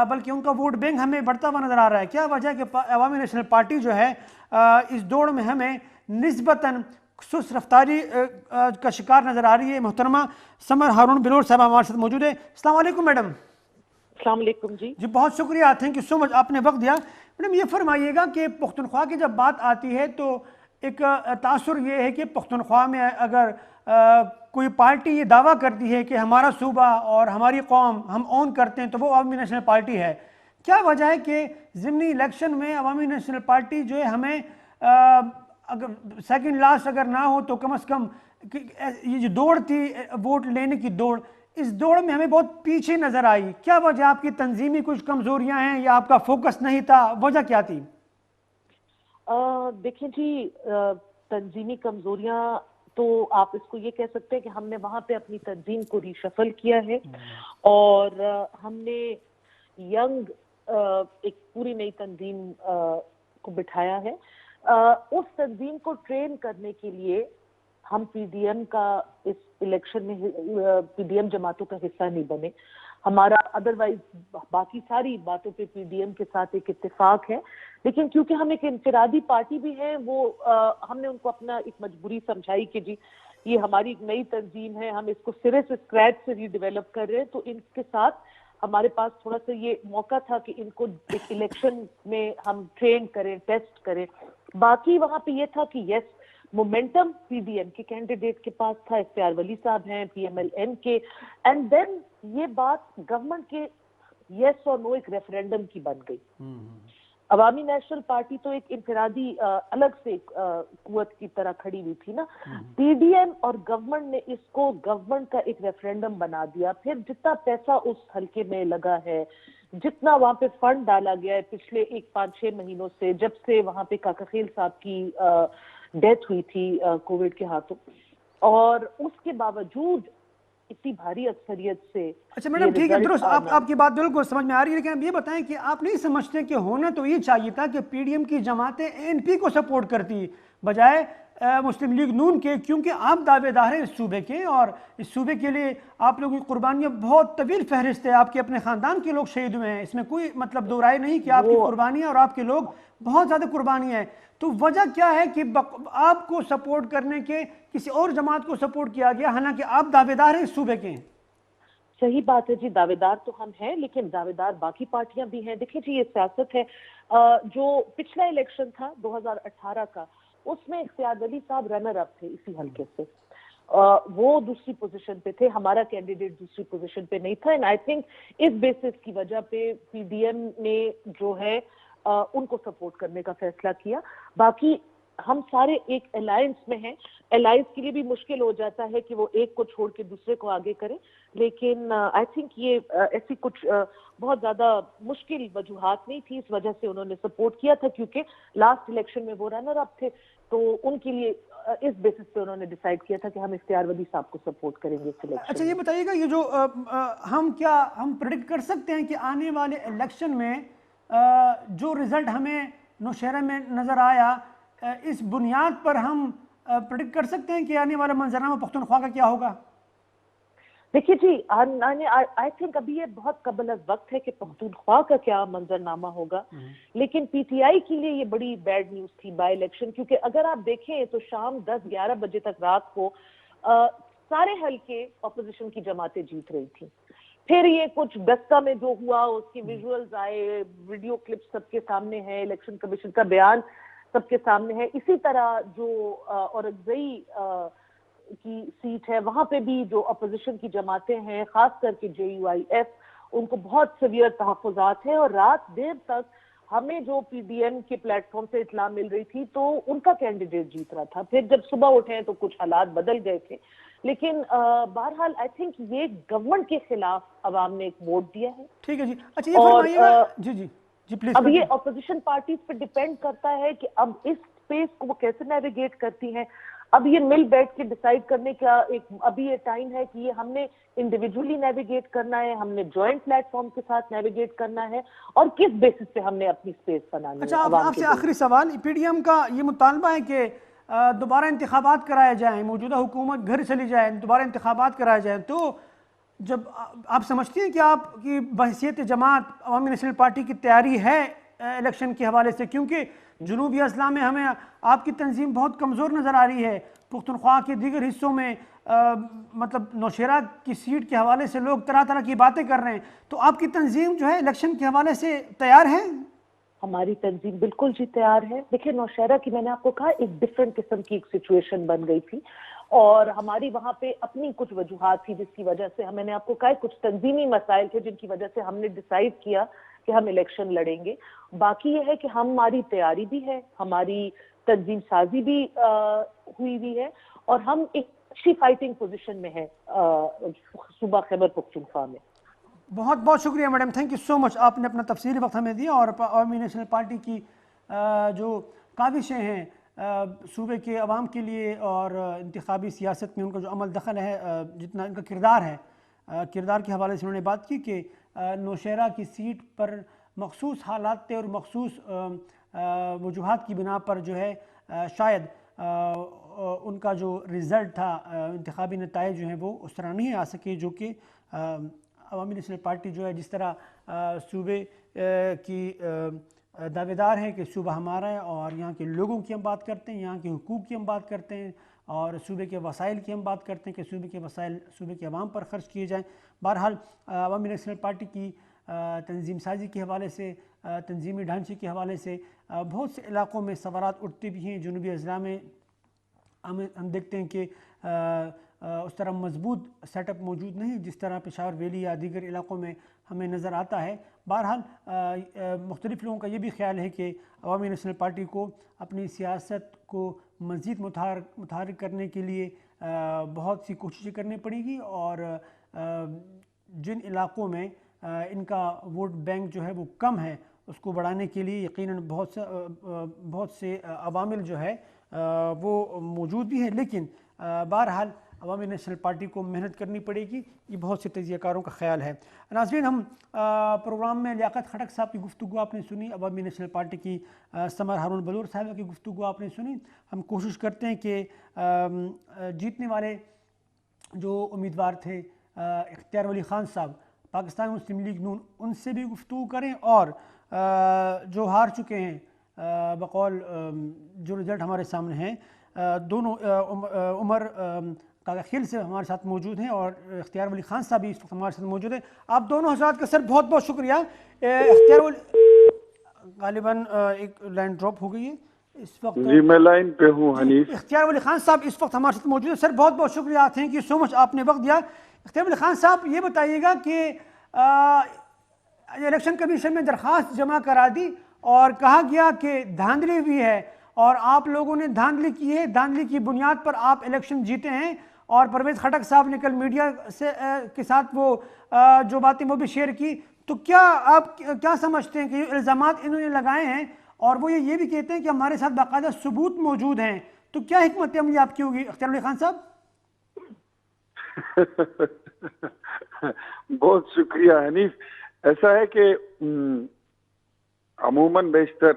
بلکہ ان کا ووٹ بینک ہمیں بڑھتا ہوا نظر آ رہا ہے۔ کیا وجہ ہے کہ عوامی نیشنل پارٹی جو ہے اس دوڑ میں ہمیں نسبتاً سست رفتاری کا شکار نظر آ رہی ہے؟ محترمہ سمر ہارون بلور صاحبہ ہمارے ساتھ موجود ہے۔ السلام علیکم میڈم۔ السلام علیکم جی۔ بہت شکریہ، تھینک یو سو مچ، آپ نے وقت دیا۔ میڈم یہ فرمائیے گا کہ پختونخوا کی جب بات آتی ہے تو ایک تاثر یہ ہے کہ پختونخوا میں اگر کوئی پارٹی یہ دعویٰ کرتی ہے کہ ہمارا صوبہ اور ہماری قوم ہم اون کرتے ہیں تو وہ عوامی نیشنل پارٹی ہے۔ کیا وجہ ہے کہ ضمنی الیکشن میں عوامی نیشنل پارٹی جو ہے ہمیں اگر سیکنڈ لاسٹ اگر نہ ہو تو کم از کم یہ جو دوڑ تھی ووٹ لینے کی دوڑ، اس دوڑ میں ہمیں بہت پیچھے نظر آئی؟ کیا وجہ؟ آپ کی تنظیمی کچھ کمزوریاں ہیں یا آپ کا فوکس نہیں تھا؟ وجہ کیا تھی؟ دیکھیں جی، تنظیمی کمزوریاں تو آپ اس کو یہ کہہ سکتے ہیں کہ ہم نے وہاں پہ اپنی تنظیم کو ریشفل کیا ہے اور ہم نے ینگ ایک پوری نئی تنظیم کو بٹھایا ہے۔ اس تنظیم کو ٹرین کرنے کے لیے ہم پی ڈی ایم کا اس الیکشن میں پی ڈی ایم جماعتوں کا حصہ نہیں بنے۔ ہمارا ادروائز باقی ساری باتوں پہ پی ڈی ایم کے ساتھ ایک اتفاق ہے، لیکن کیونکہ ہم ایک انفرادی پارٹی بھی ہیں، وہ ہم نے ان کو اپنا ایک مجبوری سمجھائی کہ جی یہ ہماری ایک نئی تنظیم ہے، ہم اس کو سرے سے اسکریچ سے ری ڈیولپ کر رہے ہیں، تو ان کے ساتھ ہمارے پاس تھوڑا سا یہ موقع تھا کہ ان کو ایک الیکشن میں ہم ٹرین کریں، ٹیسٹ کریں۔ باقی وہاں پہ یہ تھا کہ یس مومنٹم پی ڈی ایم کے کینڈیڈیٹ کے پاس تھا، اختیار ولی صاحب ہیں پی ایم ایل این کے، اینڈ دین یہ بات گورنمنٹ کے یس اور نو ایک ریفرینڈم کی بن گئی۔ عوامی نیشنل پارٹی تو ایک انفرادی الگ سے قوت کی طرح کھڑی ہوئی تھی نا. پی ڈی ایم اور گورنمنٹ نے اس کو گورنمنٹ کا ایک ریفرینڈم بنا دیا. پھر جتنا پیسہ اس حلقے میں لگا ہے, جتنا وہاں پہ فنڈ ڈالا گیا ہے پچھلے 5-6 مہینوں سے, جب سے وہاں پہ کاکا خیل صاحب کی ڈیتھ ہوئی تھی کووڈ کے ہاتھوں, اور اس کے باوجود اتنی بھاری اکثریت سے. اچھا میڈم ٹھیک ہے, درست, آپ کی بات بالکل سمجھ میں آ رہی ہے, لیکن اب یہ بتائیں کہ آپ نہیں سمجھتے کہ ہونا تو یہ چاہیے تھا کہ پی ڈی ایم کی جماعتیں اے این پی کو سپورٹ کرتی بجائے مسلم لیگ نون کے, کیونکہ آپ دعوے دار ہیں اس صوبے کے, اور اس صوبے کے لیے آپ لوگوں کی قربانیاں بہت طویل فہرست ہے, آپ کے اپنے خاندان کے لوگ شہید ہوئے ہیں, اس میں کوئی مطلب دو رائے نہیں کہ آپ کی قربانیاں اور آپ کے لوگ بہت زیادہ قربانیاں ہیں. تو وجہ کیا ہے کہ آپ کو سپورٹ کرنے کے کسی اور جماعت کو سپورٹ کیا گیا, حالانکہ آپ دعوے دار ہیں اس صوبے کے؟ صحیح بات ہے جی, دعوے دار تو ہم ہیں, لیکن دعوے دار باقی پارٹیاں بھی ہیں. دیکھیں جی, یہ سیاست ہے. جو پچھلا الیکشن تھا 2018 کا, اس میں اختیار ولی صاحب رنر اپ تھے اسی حلقے سے, وہ دوسری پوزیشن پہ تھے, ہمارا کینڈیڈیٹ دوسری پوزیشن پہ نہیں تھا. اینڈ آئی تھنک اس بیسس کی وجہ پہ پی ڈی ایم نے جو ہے ان کو سپورٹ کرنے کا فیصلہ کیا. باقی ہم سارے ایک الائنس میں ہیں. الائنس کے لیے بھی مشکل ہو جاتا ہے کہ وہ ایک کو چھوڑ کے دوسرے کو آگے کرے, لیکن آئی تھنک یہ ایسی کچھ بہت زیادہ مشکل وجوہات نہیں تھی, اس وجہ سے انہوں نے سپورٹ کیا تھا, کیونکہ لاسٹ الیکشن میں وہ رنر اپ تھے, تو ان کے لیے اس بیسس پہ انہوں نے ڈیسائیڈ کیا تھا کہ ہم اختیار ولی صاحب کو سپورٹ کریں گے اس الیکشن. اچھا یہ بتائیے گا, یہ جو ہم پریڈکٹ کر سکتے ہیں کہ آنے والے الیکشن میں جو رزلٹ ہمیں نوشہرہ میں نظر آیا, اس بنیاد پر ہم پریڈکٹ کر سکتے ہیں کہ آنے والا منظرنامہ پختونخوا کا کیا ہوگا؟ دیکھیے جی, آئی تھنک ابھی یہ بہت قبل از وقت ہے کہ پختونخوا کا کیا منظرنامہ ہوگا, لیکن پی ٹی آئی کے لیے یہ بڑی بیڈ نیوز تھی بائی الیکشن, کیونکہ اگر آپ دیکھیں تو شام 10-11 بجے تک رات کو سارے حلقے اپوزیشن کی جماعتیں جیت رہی تھیں. پھر یہ کچھ گستا میں جو ہوا, اس کی ویژولز آئے, ویڈیو کلپس سب کے سامنے ہیں, الیکشن کمیشن کا بیان سب کے سامنے ہے. اسی طرح جو اورگزئی کی سیٹ ہے, وہاں پہ بھی جو اپوزیشن کی جماعتیں ہیں, خاص کر کے جے یو آئی ایف, ان کو بہت سیویئر تحفظات ہیں. اور رات دیر تک ہمیں جو پی ڈی ایم کے پلیٹ فارم سے اطلاع مل رہی تھی تو ان کا کینڈیڈیٹ جیت رہا تھا. پھر جب صبح اٹھے تو کچھ حالات بدل گئے تھے, لیکن بہرحال آئی تھنک یہ گورنمنٹ کے خلاف عوام نے ایک ووٹ دیا ہے. ٹھیک ہے جی. اچھا یہ فرمائیے گا, جی پلیز. اب یہ اپوزیشن پارٹیز پہ ڈیپینڈ کرتا ہے کہ اب اس اسپیس کو وہ کیسے نیویگیٹ کرتی ہیں. اب یہ مل بیٹھ کے ڈیسائیڈ کرنے کا ایک ابھی یہ ٹائم ہے کہ یہ ہم نے انڈیویجولی نیویگیٹ کرنا ہے, ہم نے جوائنٹ پلیٹ فارم کے ساتھ نیویگیٹ کرنا ہے, اور کس بیسس پہ ہم نے اپنی اسپیس بنانی ہے. اچھا آپ سے آخری سوال, پی ڈی ایم کا یہ مطالبہ ہے کہ دوبارہ انتخابات کرائے جائیں, موجودہ حکومت گھر چلی جائے, دوبارہ انتخابات کرائے جائیں, تو جب آپ سمجھتی ہیں کہ آپ کی بحیثیت جماعت عوامی نیشنل پارٹی کی تیاری ہے الیکشن کے حوالے سے, کیونکہ جنوبی اضلاع میں ہمیں آپ کی تنظیم بہت کمزور نظر آ رہی ہے, پختونخوا کے دیگر حصوں میں مطلب نوشہرہ کی سیٹ کے حوالے سے لوگ طرح طرح کی باتیں کر رہے ہیں, تو آپ کی تنظیم جو ہے الیکشن کے حوالے سے تیار ہے؟ ہماری تنظیم بالکل جی تیار ہے. دیکھیں نوشہرہ کی میں نے آپ کو کہا ایک ڈفرینٹ قسم کی ایک سچویشن بن گئی تھی, اور ہماری وہاں پہ اپنی کچھ وجوہات تھی جس کی وجہ سے میں نے آپ کو کہا کچھ تنظیمی مسائل تھے جن کی وجہ سے ہم نے ڈیسائیڈ کیا کہ ہم الیکشن لڑیں گے. باقی یہ ہے کہ ہماری تیاری بھی ہے, ہماری تنظیم سازی بھی ہوئی بھی ہے, اور ہم ایک اچھی فائٹنگ پوزیشن میں ہیں صوبہ خیبر پختونخوا میں. بہت بہت شکریہ میڈم, تھینک یو سو مچ, آپ نے اپنا تفصیلی وقت ہمیں دیا, اور عوامی نیشنل پارٹی کی جو کاوشیں ہیں صوبے کے عوام کے لیے اور انتخابی سیاست میں ان کا جو عمل دخل ہے, جتنا ان کا کردار ہے, کردار کے حوالے سے انہوں نے بات کی کہ نوشہرہ کی سیٹ پر مخصوص حالات اور مخصوص وجوہات کی بنا پر جو ہے شاید ان کا جو رزلٹ تھا, انتخابی نتائج جو ہیں وہ اس طرح نہیں آ سکے جو کہ عوامی نیشنل پارٹی جو ہے جس طرح صوبے کی دعوے دار ہے کہ صوبہ ہمارا ہے, اور یہاں کے لوگوں کی ہم بات کرتے ہیں, یہاں کے حقوق کی ہم بات کرتے ہیں, اور صوبے کے وسائل کی ہم بات کرتے ہیں کہ صوبے کے وسائل صوبے کے عوام پر خرچ کیے جائیں. بہرحال عوامی نیشنل پارٹی کی تنظیم سازی کے حوالے سے, تنظیمی ڈھانچے کے حوالے سے بہت سے علاقوں میں سوالات اٹھتے بھی ہیں. جنوبی اضلاع میں ہم دیکھتے ہیں کہ اس طرح مضبوط سیٹ اپ موجود نہیں جس طرح پشاور ویلی یا دیگر علاقوں میں ہمیں نظر آتا ہے. بہرحال مختلف لوگوں کا یہ بھی خیال ہے کہ عوامی نیشنل پارٹی کو اپنی سیاست کو مزید متحرک کرنے کے لیے بہت سی کوششیں کرنی پڑے گی, اور جن علاقوں میں ان کا ووٹ بینک جو ہے وہ کم ہے اس کو بڑھانے کے لیے یقیناً بہت سے عوامل جو ہے وہ موجود بھی ہیں, لیکن بہرحال عوامی نیشنل پارٹی کو محنت کرنی پڑے گی, یہ بہت سے تجزیہ کاروں کا خیال ہے. ناظرین, ہم پروگرام میں لیاقت خٹک صاحب کی گفتگو آپ نے سنی, عوامی نیشنل پارٹی کی سمر ہارون بلور صاحبہ کی گفتگو آپ نے سنی. ہم کوشش کرتے ہیں کہ جیتنے والے جو امیدوار تھے اختیار ولی خان صاحب پاکستان مسلم لیگ نون, ان سے بھی گفتگو کریں, اور جو ہار چکے ہیں بقول جو رزلٹ ہمارے سامنے ہیں دونوں عمر کاغخیل سے ہمارے ساتھ موجود ہیں اور اختیار ولی خان صاحب بھی اس وقت ہمارے ساتھ موجود ہیں. آپ دونوں حضرات کا سر بہت بہت شکریہ. اختیار ولی غالباً ایک لائن ڈراپ ہو گئی ہے اس وقت. جی میں لائن پہ ہوں حنیف. اختیار ولی خان صاحب اس وقت ہمارے ساتھ موجود ہیں. سر بہت بہت شکریہ, تھینک یو سو مچ, آپ نے وقت دیا. اختیار ولی خان صاحب یہ بتائیے گا کہ الیکشن کمیشن میں درخواست جمع کرا دی اور کہا گیا کہ دھاندلی بھی ہے, اور آپ لوگوں نے دھاندلی کی ہے, دھاندلی کی بنیاد پر آپ الیکشن جیتے ہیں, اور پرویز خٹک صاحب نے کل میڈیا کے ساتھ وہ جو باتیں وہ بھی شیئر کی. تو کیا آپ کیا سمجھتے ہیں کہ یہ الزامات انہوں نے لگائے ہیں, اور وہ یہ بھی کہتے ہیں کہ ہمارے ساتھ باقاعدہ ثبوت موجود ہیں, تو کیا حکمت عملی آپ کی ہوگی اختیار علی خان صاحب؟ بہت شکریہ حنیف. ایسا ہے کہ عموماً بیشتر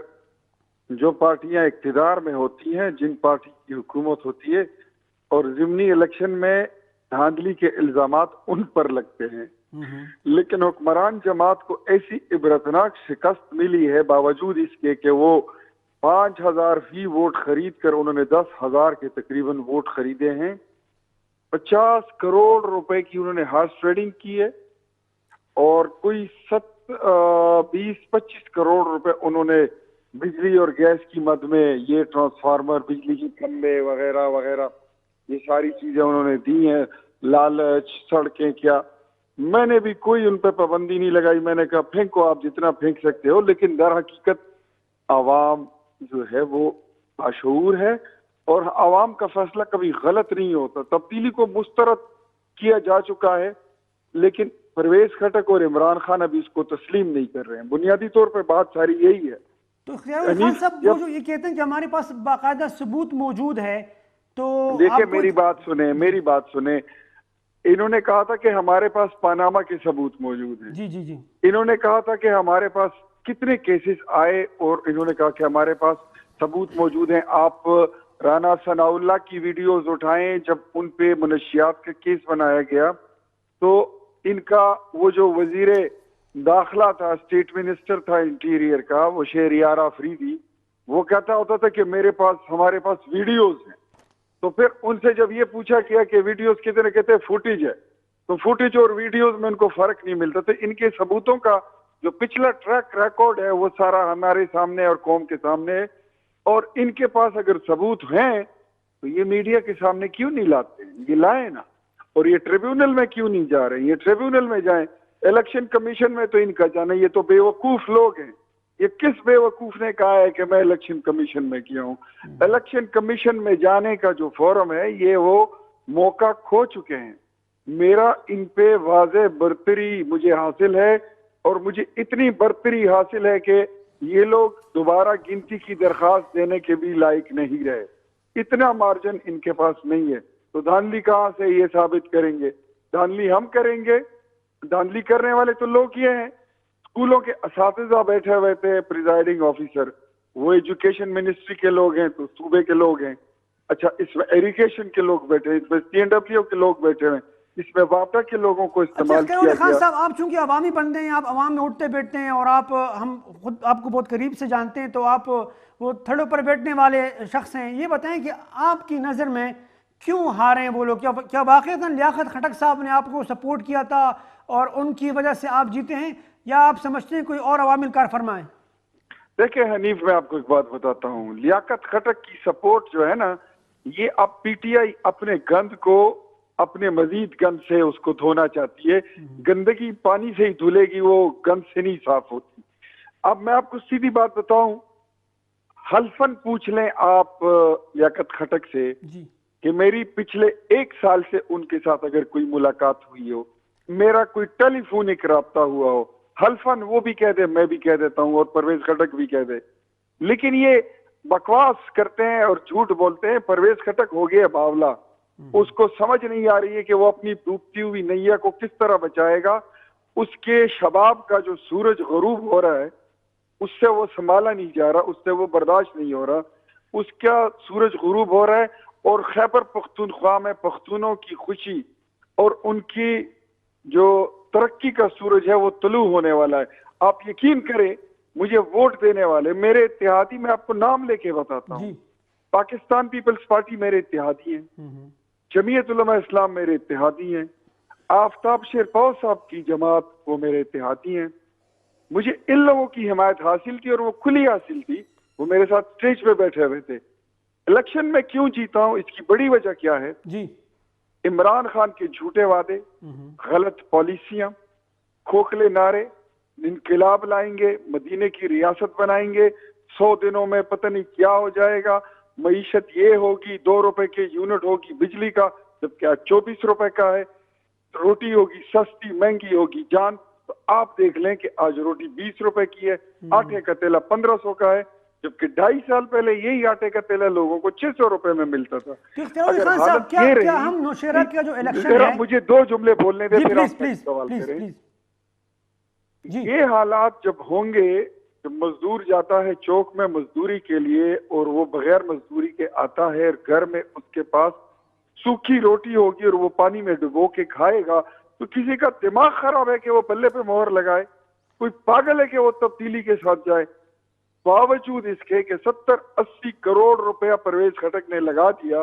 جو پارٹیاں اقتدار میں ہوتی ہیں, جن پارٹی کی حکومت ہوتی ہے, اور ضمنی الیکشن میں دھاندلی کے الزامات ان پر لگتے ہیں, لیکن حکمران جماعت کو ایسی عبرتناک شکست ملی ہے باوجود اس کے کہ وہ 5,000 فی ووٹ خرید کر انہوں نے 10,000 کے تقریباً ووٹ خریدے ہیں. 50 کروڑ روپے کی انہوں نے ہارس ٹریڈنگ کی ہے, اور کوئی 20-25 کروڑ روپے انہوں نے بجلی اور گیس کی مد میں یہ ٹرانسفارمر, بجلی کی کھمبے وغیرہ وغیرہ یہ ساری چیزیں انہوں نے دی ہیں. لالچ, سڑکیں, کیا میں نے بھی کوئی ان پہ پابندی نہیں لگائی. میں نے کہا پھینکو آپ جتنا پھینک سکتے ہو, لیکن در حقیقت عوام جو ہے وہ باشعور ہے, اور عوام کا فیصلہ کبھی غلط نہیں ہوتا. تبدیلی کو مسترد کیا جا چکا ہے, لیکن پرویز خٹک اور عمران خان ابھی اس کو تسلیم نہیں کر رہے ہیں. بنیادی طور پہ بات ساری یہی ہے. تو اختیار علی خان صاحب وہ جو یہ کہتے ہیں کہ ہمارے پاس باقاعدہ ثبوت موجود ہے, تو دیکھیں میری بات سنیں. انہوں نے کہا تھا کہ ہمارے پاس پاناما کے ثبوت موجود ہیں. جی جی جی. انہوں نے کہا تھا کہ ہمارے پاس کتنے کیسز آئے, اور انہوں نے کہا کہ ہمارے پاس ثبوت موجود ہیں. آپ رانا ثناء اللہ کی ویڈیوز اٹھائیں, جب ان پہ منشیات کا کیس بنایا گیا تو ان کا وہ جو وزیر داخلہ تھا, اسٹیٹ منسٹر تھا انٹیریئر کا, وہ شہریار آفریدی, وہ کہتا ہوتا تھا کہ ہمارے پاس ویڈیوز ہیں. تو پھر ان سے جب یہ پوچھا گیا کہ ویڈیوز کتنے, کہتے ہیں فوٹیج ہے. تو فوٹیج اور ویڈیوز میں ان کو فرق نہیں ملتا. تو ان کے ثبوتوں کا جو پچھلا ٹریک ریکارڈ ہے وہ سارا ہمارے سامنے اور قوم کے سامنے ہے, اور ان کے پاس اگر ثبوت ہیں تو یہ میڈیا کے سامنے کیوں نہیں لاتے؟ یہ لائیں نا. اور یہ ٹریبیونل میں کیوں نہیں جا رہے؟ یہ ٹریبیونل میں جائیں. الیکشن کمیشن میں تو ان کا جانا, یہ تو بے وقوف لوگ ہیں. یہ کس بے وقوف نے کہا ہے کہ میں الیکشن کمیشن میں کیا ہوں؟ الیکشن کمیشن میں جانے کا جو فورم ہے یہ وہ موقع کھو چکے ہیں. میرا ان پہ واضح برتری مجھے حاصل ہے, اور مجھے اتنی برتری حاصل ہے کہ یہ لوگ دوبارہ گنتی کی درخواست دینے کے بھی لائق نہیں رہے. اتنا مارجن ان کے پاس نہیں ہے. تو دھاندلی کہاں سے یہ ثابت کریں گے؟ دھاندلی ہم کریں گے. دھاندلی کرنے والے تو لوگ یہ ہیں. اسکولوں کے اساتذہ بیٹھے ہوئے تھے, پریزائڈنگ آفیسر, وہ ایجوکیشن منسٹری کے لوگ ہیں تو صوبے کے لوگ ہیں. اچھا, اس میں ایریگیشن کے لوگ بیٹھے ہیں, اس میں CNW کے لوگ بیٹھے ہوئے, اس میں واپڈا کے لوگوں کو استعمال کیا گیا. خان صاحب, آپ چونکہ عوامی بندے ہیں, آپ عوام میں اٹھتے بیٹھتے ہیں, اور ہم خود آپ کو بہت قریب سے جانتے ہیں, تو آپ وہ تھڑوں پر بیٹھنے والے شخص ہیں. یہ بتائیں کہ آپ کی نظر میں کیوں ہارے ہیں وہ لوگ؟ کیا واقعتاً لیاقت خٹک صاحب نے آپ کو سپورٹ کیا تھا اور ان کی وجہ سے آپ جیتے ہیں, یا آپ سمجھتے ہیں کوئی اور عوامل کار فرمائیں؟ دیکھیں حنیف, میں آپ کو ایک بات بتاتا ہوں. لیاقت خٹک کی سپورٹ جو ہے نا, یہ اب PTI اپنے گند کو اپنے مزید گند سے اس کو دھونا چاہتی ہے. گندگی پانی سے ہی دھلے گی, وہ گند سے نہیں صاف ہوتی. اب میں آپ کو سیدھی بات بتاؤں, حلفاً پوچھ لیں آپ لیاقت خٹک سے جی کہ میری پچھلے 1 سال سے ان کے ساتھ اگر کوئی ملاقات ہوئی ہو, میرا کوئی ٹیلی فونک رابطہ ہوا ہو, حلفاً وہ بھی کہہ دے, میں بھی کہہ دیتا ہوں, اور پرویز خٹک بھی کہہ دے. لیکن یہ بکواس کرتے ہیں اور جھوٹ بولتے ہیں. پرویز خٹک ہو گیا باولا, اس کو سمجھ نہیں آ رہی ہے کہ وہ اپنی ڈوبتی ہوئی نیا کو کس طرح بچائے گا. اس کے شباب کا جو سورج غروب ہو رہا ہے اس سے وہ سنبھالا نہیں جا رہا, اس سے وہ برداشت نہیں ہو رہا. اس کا سورج غروب ہو رہا ہے, اور خیبر پختونخوا میں پختونوں کی خوشی اور ان کی جو ترقی کا سورج ہے وہ طلوع ہونے والا ہے. آپ یقین کریں, مجھے ووٹ دینے والے میرے اتحادی, میں آپ کو نام لے کے بتاتا ہوں, جی پاکستان پیپلز پارٹی میرے اتحادی ہیں, جمعیت علماء اسلام میرے اتحادی ہیں, آفتاب شیرپاؤ صاحب کی جماعت وہ میرے اتحادی ہیں. مجھے ان لوگوں کی حمایت حاصل تھی, اور وہ کھلی حاصل تھی, وہ میرے ساتھ اسٹیج پہ بیٹھے ہوئے تھے. الیکشن میں کیوں جیتا ہوں, اس کی بڑی وجہ کیا ہے؟ جی عمران خان کے جھوٹے وعدے, غلط پالیسیاں, کھوکھلے نعرے, انقلاب لائیں گے, مدینے کی ریاست بنائیں گے, 100 دنوں میں پتہ نہیں کیا ہو جائے گا, معیشت یہ ہوگی, 2 روپے کے یونٹ ہوگی بجلی کا جبکہ آج 24 روپے کا ہے, روٹی ہوگی سستی, مہنگی ہوگی جان. تو آپ دیکھ لیں کہ آج روٹی 20 روپے کی ہے, آٹے کا تیلا 1500 کا ہے, جبکہ 2.5 سال پہلے یہی آٹے کا تیلا لوگوں کو 600 روپے میں ملتا تھا. تو اختیار علی خان صاحب, کیا ہم نوشیرہ کا جو الیکشن ہے, مجھے 2 جملے بولنے دیں جی پھر پلیز آپ پلیز سوال پلیز کریں. پلیز جی یہ حالات جب ہوں گے, جب مزدور جاتا ہے چوک میں مزدوری کے لیے اور وہ بغیر مزدوری کے آتا ہے, اور گھر میں اس کے پاس سوکھی روٹی ہوگی اور وہ پانی میں ڈبو کے کھائے گا, تو کسی کا دماغ خراب ہے کہ وہ بلے پہ مہر لگائے, کوئی پاگل ہے کہ وہ تبدیلی کے ساتھ جائے. باوجود اس کے کہ 70-80 کروڑ روپیہ پرویز خٹک نے لگا دیا,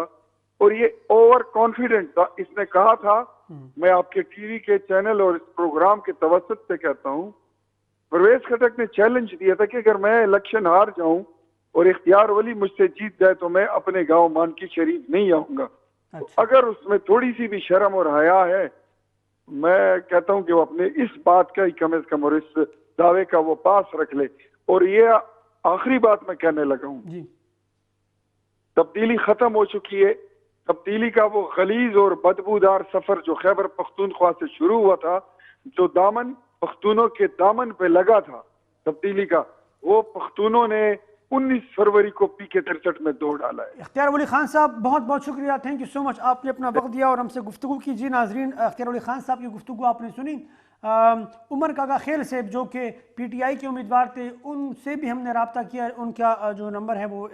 اور یہ اوور کانفیڈنٹ تھا. اس نے کہا تھا, میں آپ کے ٹی وی کے چینل اور اس پروگرام کے توسط سے کہتا ہوں, پرویز خٹک نے چیلنج دیا تھا کہ اگر میں الیکشن ہار جاؤں اور اختیار ولی مجھ سے جیت جائے تو میں اپنے گاؤں مانکی شریف نہیں آؤں گا. اگر اس میں تھوڑی سی بھی شرم اور حیا ہے, میں کہتا ہوں کہ وہ اپنے اس بات کا ہی کم از کم اور اس دعوے کا وہ پاس رکھ لے. اور یہ آخری بات میں کہنے لگا ہوں, جی تبدیلی ختم ہو چکی ہے. تبدیلی کا وہ غلیظ اور بدبودار سفر جو خیبر پختونخوا سے شروع ہوا تھا, جو دامن پختونوں کے دامن پہ لگا تھا تبدیلی کا, وہ پختونوں نے 19 فروری کو PK-63 میں دو ڈالا ہے. اختیار ولی خان صاحب بہت بہت شکریہ, تھینک یو سو مچ, آپ نے اپنا وقت دیا اور ہم سے گفتگو کی. جی ناظرین, اختیار ولی خان صاحب کی گفتگو آپ نے سنی. عمر کاکا خیل سے جو کہ PTI کے امیدوار تھے, ان سے بھی ہم نے رابطہ کیا, ان کا جو نمبر ہے وہ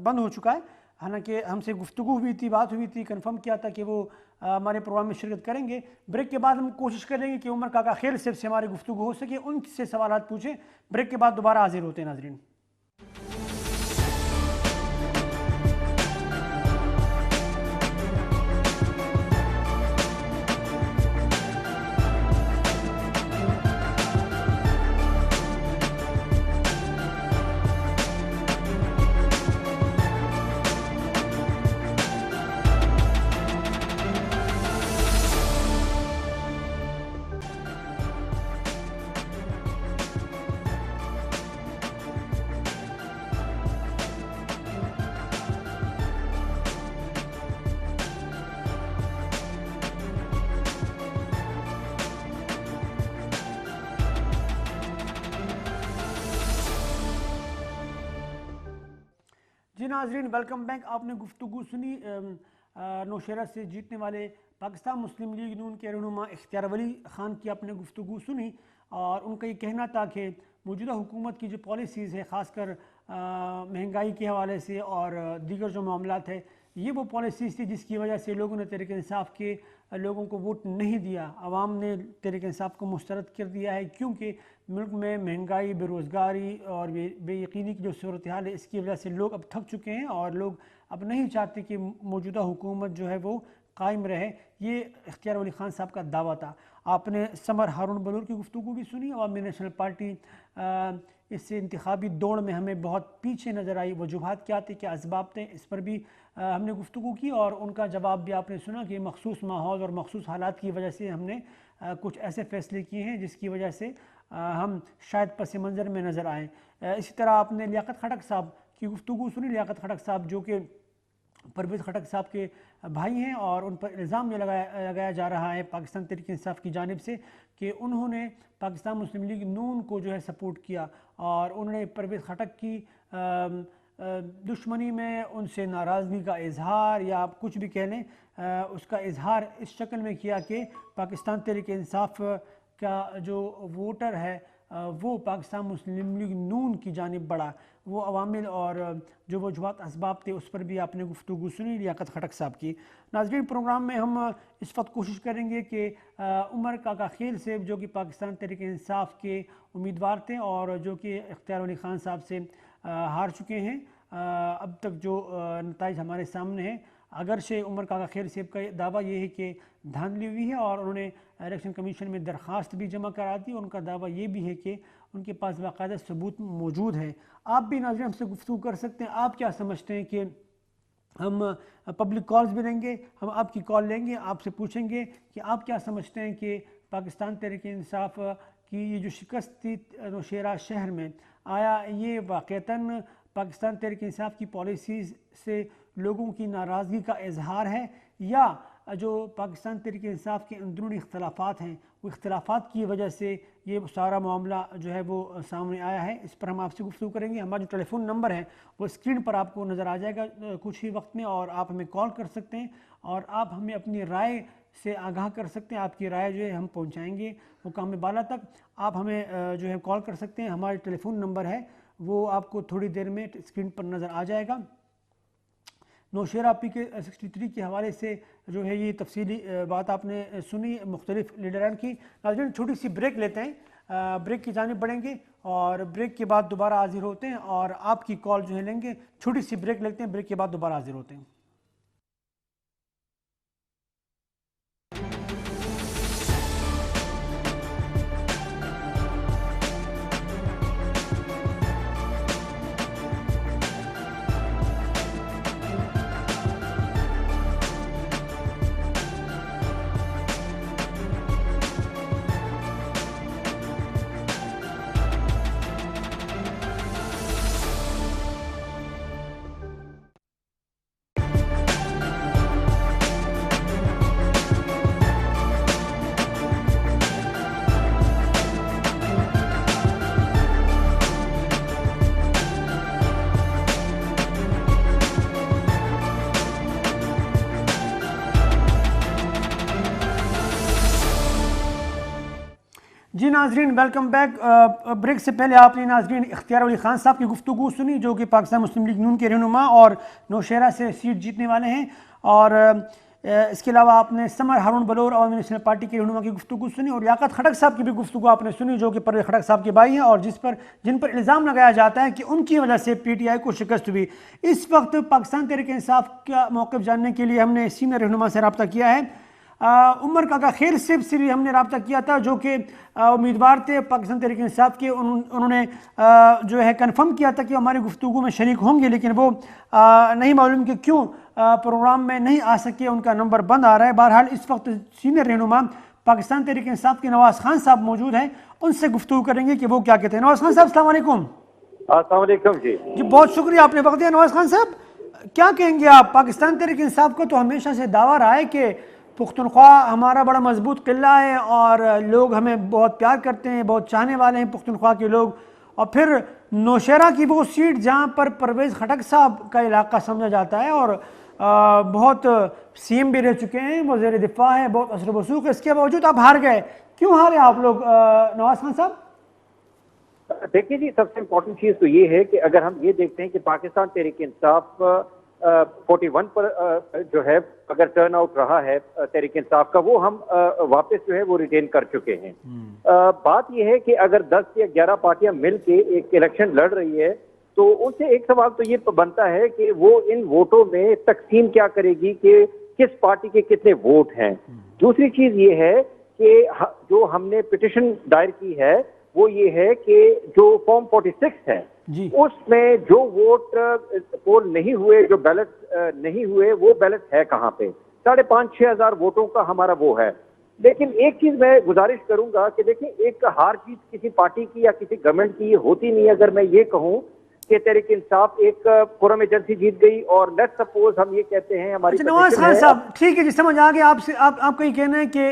بند ہو چکا ہے. حالانکہ ہم سے گفتگو ہوئی تھی, بات ہوئی تھی, کنفرم کیا تھا کہ وہ ہمارے پروگرام میں شرکت کریں گے. بریک کے بعد ہم کوشش کریں گے کہ عمر کاکا خیل سے ہماری گفتگو ہو سکے, ان سے سوالات پوچھیں. بریک کے بعد دوبارہ حاضر ہوتے ہیں ناظرین. جی ناظرین, ویلکم بیک. آپ نے گفتگو سنی نوشیرہ سے جیتنے والے پاکستان مسلم لیگ نون کے رہنما اختیار ولی خان کی آپ نے گفتگو سنی, اور ان کا یہ کہنا تھا کہ موجودہ حکومت کی جو پالیسیز ہے, خاص کر مہنگائی کے حوالے سے اور دیگر جو معاملات ہے, یہ وہ پالیسیز تھی جس کی وجہ سے لوگوں نے تحریک انصاف کے لوگوں کو ووٹ نہیں دیا. عوام نے تحریک انصاف کو مسترد کر دیا ہے, کیونکہ ملک میں مہنگائی, بے روزگاری اور بے یقینی کی جو صورتحال ہے, اس کی وجہ سے لوگ اب تھک چکے ہیں, اور لوگ اب نہیں چاہتے کہ موجودہ حکومت جو ہے وہ قائم رہے. یہ اختیار ولی خان صاحب کا دعویٰ تھا. آپ نے سمر ہارون بلور کی گفتگو بھی سنی. عوامی نیشنل پارٹی اس انتخابی دوڑ میں ہمیں بہت پیچھے نظر آئی، وجوہات کیا تھے، کیا اسباب تھے، اس پر بھی ہم نے گفتگو کی اور ان کا جواب بھی آپ نے سنا کہ مخصوص ماحول اور مخصوص حالات کی وجہ سے ہم نے کچھ ایسے فیصلے کیے ہیں جس کی وجہ سے ہم شاید پس منظر میں نظر آئیں۔ اسی طرح آپ نے لیاقت خٹک صاحب کی گفتگو سنی، لیاقت خٹک صاحب جو کہ پرویز خٹک صاحب کے بھائی ہیں اور ان پر الزام یہ لگایا جا رہا ہے پاکستان تحریک انصاف کی جانب سے کہ انہوں نے پاکستان مسلم لیگ نون کو جو ہے سپورٹ کیا اور انہوں نے پرویز خٹک کی دشمنی میں ان سے ناراضگی کا اظہار یا آپ کچھ بھی کہہ لیں اس کا اظہار اس شکل میں کیا کہ پاکستان تحریک انصاف کا جو ووٹر ہے وہ پاکستان مسلم لیگ نون کی جانب بڑھا۔ وہ عوامل اور جو وجوہات اسباب تھے اس پر بھی آپ نے گفتگو سنی لیاقت خٹک صاحب کی۔ ناظرین، پروگرام میں ہم اس وقت کوشش کریں گے کہ عمر کاکا خیل صاحب جو کہ پاکستان تحریک انصاف کے امیدوار تھے اور جو کہ اختیار علی خان صاحب سے ہار چکے ہیں، اب تک جو نتائج ہمارے سامنے ہیں، اگرچہ عمر کاکا خیل صاحب کا دعویٰ یہ ہے کہ دھاندلی ہوئی ہے اور انہوں نے الیکشن کمیشن میں درخواست بھی جمع کرا دی، ان کا دعویٰ یہ بھی ہے کہ ان کے پاس باقاعدہ ثبوت موجود ہے۔ آپ بھی ناظرین ہم سے گفتگو کر سکتے ہیں، آپ کیا سمجھتے ہیں کہ ہم پبلک کالز بھی لیں گے، ہم آپ کی کال لیں گے، آپ سے پوچھیں گے کہ آپ کیا سمجھتے ہیں کہ پاکستان تحریک انصاف کی یہ جو شکست تھی نوشیرہ شہر میں، آیا یہ واقعتاً پاکستان تحریک انصاف کی پالیسیز سے لوگوں کی ناراضگی کا اظہار ہے یا جو پاکستان تحریک انصاف کے اندرونی اختلافات ہیں وہ اختلافات کی وجہ سے یہ سارا معاملہ جو ہے وہ سامنے آیا ہے؟ اس پر ہم آپ سے گفتگو کریں گے۔ ہمارا جو ٹیلی فون نمبر ہے وہ اسکرین پر آپ کو نظر آ جائے گا کچھ ہی وقت میں، اور آپ ہمیں کال کر سکتے ہیں اور آپ ہمیں اپنی رائے سے آگاہ کر سکتے ہیں۔ آپ کی رائے جو ہے ہم پہنچائیں گے حکام بالا تک۔ آپ ہمیں جو ہے کال کر سکتے ہیں، ہمارا ٹیلی فون نمبر ہے وہ آپ کو تھوڑی دیر میں اسکرین پر نظر آ جائے گا۔ نوشیرہ پی کے 63 کے حوالے سے جو ہے یہ تفصیلی بات آپ نے سنی مختلف لیڈران کی۔ ناظرین چھوٹی سی بریک لیتے ہیں، بریک کی جانب بڑھیں گے اور بریک کے بعد دوبارہ حاضر ہوتے ہیں اور آپ کی کال جو ہے لیں گے۔ چھوٹی سی بریک لیتے ہیں، بریک کے بعد دوبارہ حاضر ہوتے ہیں۔ جی ناظرین، ویلکم بیک۔ بریک سے پہلے آپ نے ناظرین اختیار علی خان صاحب کی گفتگو سنی جو کہ پاکستان مسلم لیگ نون کے رہنما اور نوشیرہ سے سیٹ جیتنے والے ہیں، اور اس کے علاوہ آپ نے سمر ہارون بلور عوامی نیشنل پارٹی کے رہنما کی گفتگو سنی اور لیاقت خٹک صاحب کی بھی گفتگو آپ نے سنی جو کہ پرویز خٹک صاحب کے بھائی ہیں اور جن پر الزام لگایا جاتا ہے کہ ان کی وجہ سے پی ٹی آئی کو شکست ہوئی۔ اس وقت پاکستان تحریک انصاف کا موقف جاننے کے لیے ہم نے سینئر رہنما سے رابطہ کیا ہے۔ عمر کاکا خیل صاحب سے بھی ہم نے رابطہ کیا تھا جو کہ امیدوار تھے پاکستان تحریک انصاف کے، انہوں نے جو ہے کنفرم کیا تھا کہ ہماری گفتگو میں شریک ہوں گے، لیکن وہ نہیں معلوم کہ کیوں پروگرام میں نہیں آ سکے، ان کا نمبر بند آ رہا ہے۔ بہرحال اس وقت سینئر رہنما پاکستان تحریک انصاف کے نواز خان صاحب موجود ہیں، ان سے گفتگو کریں گے کہ وہ کیا کہتے ہیں۔ نواز خان صاحب السلام علیکم۔ السلام علیکم جی بہت شکریہ آپ نے وقت دیا۔ نواز خان صاحب کیا کہیں گے آپ؟ پاکستان تحریک انصاف کو تو ہمیشہ سے دعویٰ رہا ہے کہ پختونخوا ہمارا بڑا مضبوط قلعہ ہے اور لوگ ہمیں بہت پیار کرتے ہیں، بہت چاہنے والے ہیں پختونخوا کے لوگ، اور پھر نوشیرہ کی وہ سیٹ جہاں پر پرویز خٹک صاحب کا علاقہ سمجھا جاتا ہے اور بہت سی ایم بھی رہ چکے ہیں، وزیر دفاع ہے، بہت اثر و رسوخ ہے، اس کے باوجود آپ ہار گئے، کیوں ہارے آپ لوگ نواز خان صاحب؟ دیکھیے جی، سب سے امپورٹنٹ چیز تو یہ ہے کہ اگر ہم یہ دیکھتے ہیں کہ پاکستان تحریک انصاف 41 پر جو ہے اگر ٹرن آؤٹ رہا ہے تحریک انصاف کا، وہ ہم واپس جو ہے وہ ریٹین کر چکے ہیں۔ بات یہ ہے کہ اگر 10 یا 11 پارٹیاں مل کے ایک الیکشن لڑ رہی ہے تو ان سے ایک سوال تو یہ بنتا ہے کہ وہ ان ووٹوں میں تقسیم کیا کرے گی کہ کس پارٹی کے کتنے ووٹ ہیں۔ دوسری چیز یہ ہے کہ جو ہم نے پٹیشن دائر کی ہے وہ یہ ہے کہ جو فارم 46 ہے جی اس میں جو ووٹ پول نہیں ہوئے، جو بیلٹ نہیں ہوئے، وہ بیلٹ ہے کہاں پہ؟ 5,500-6 ہزار ووٹوں کا ہمارا وہ ہے. لیکن ایک چیز میں گزارش کروں گا کہ دیکھیں، ایک ہار جیت کسی پارٹی کی یا کسی گورنمنٹ کی یہ ہوتی نہیں. اگر میں یہ کہوں کہ تحریک انصاف ایک قرم ایجنسی جیت گئی اور لیٹ سپوز ہم یہ کہتے ہیں ہماری نواز خان صاحب ٹھیک ہے جی، سمجھ آ گیا. آپ کا یہ کہنا ہے کہ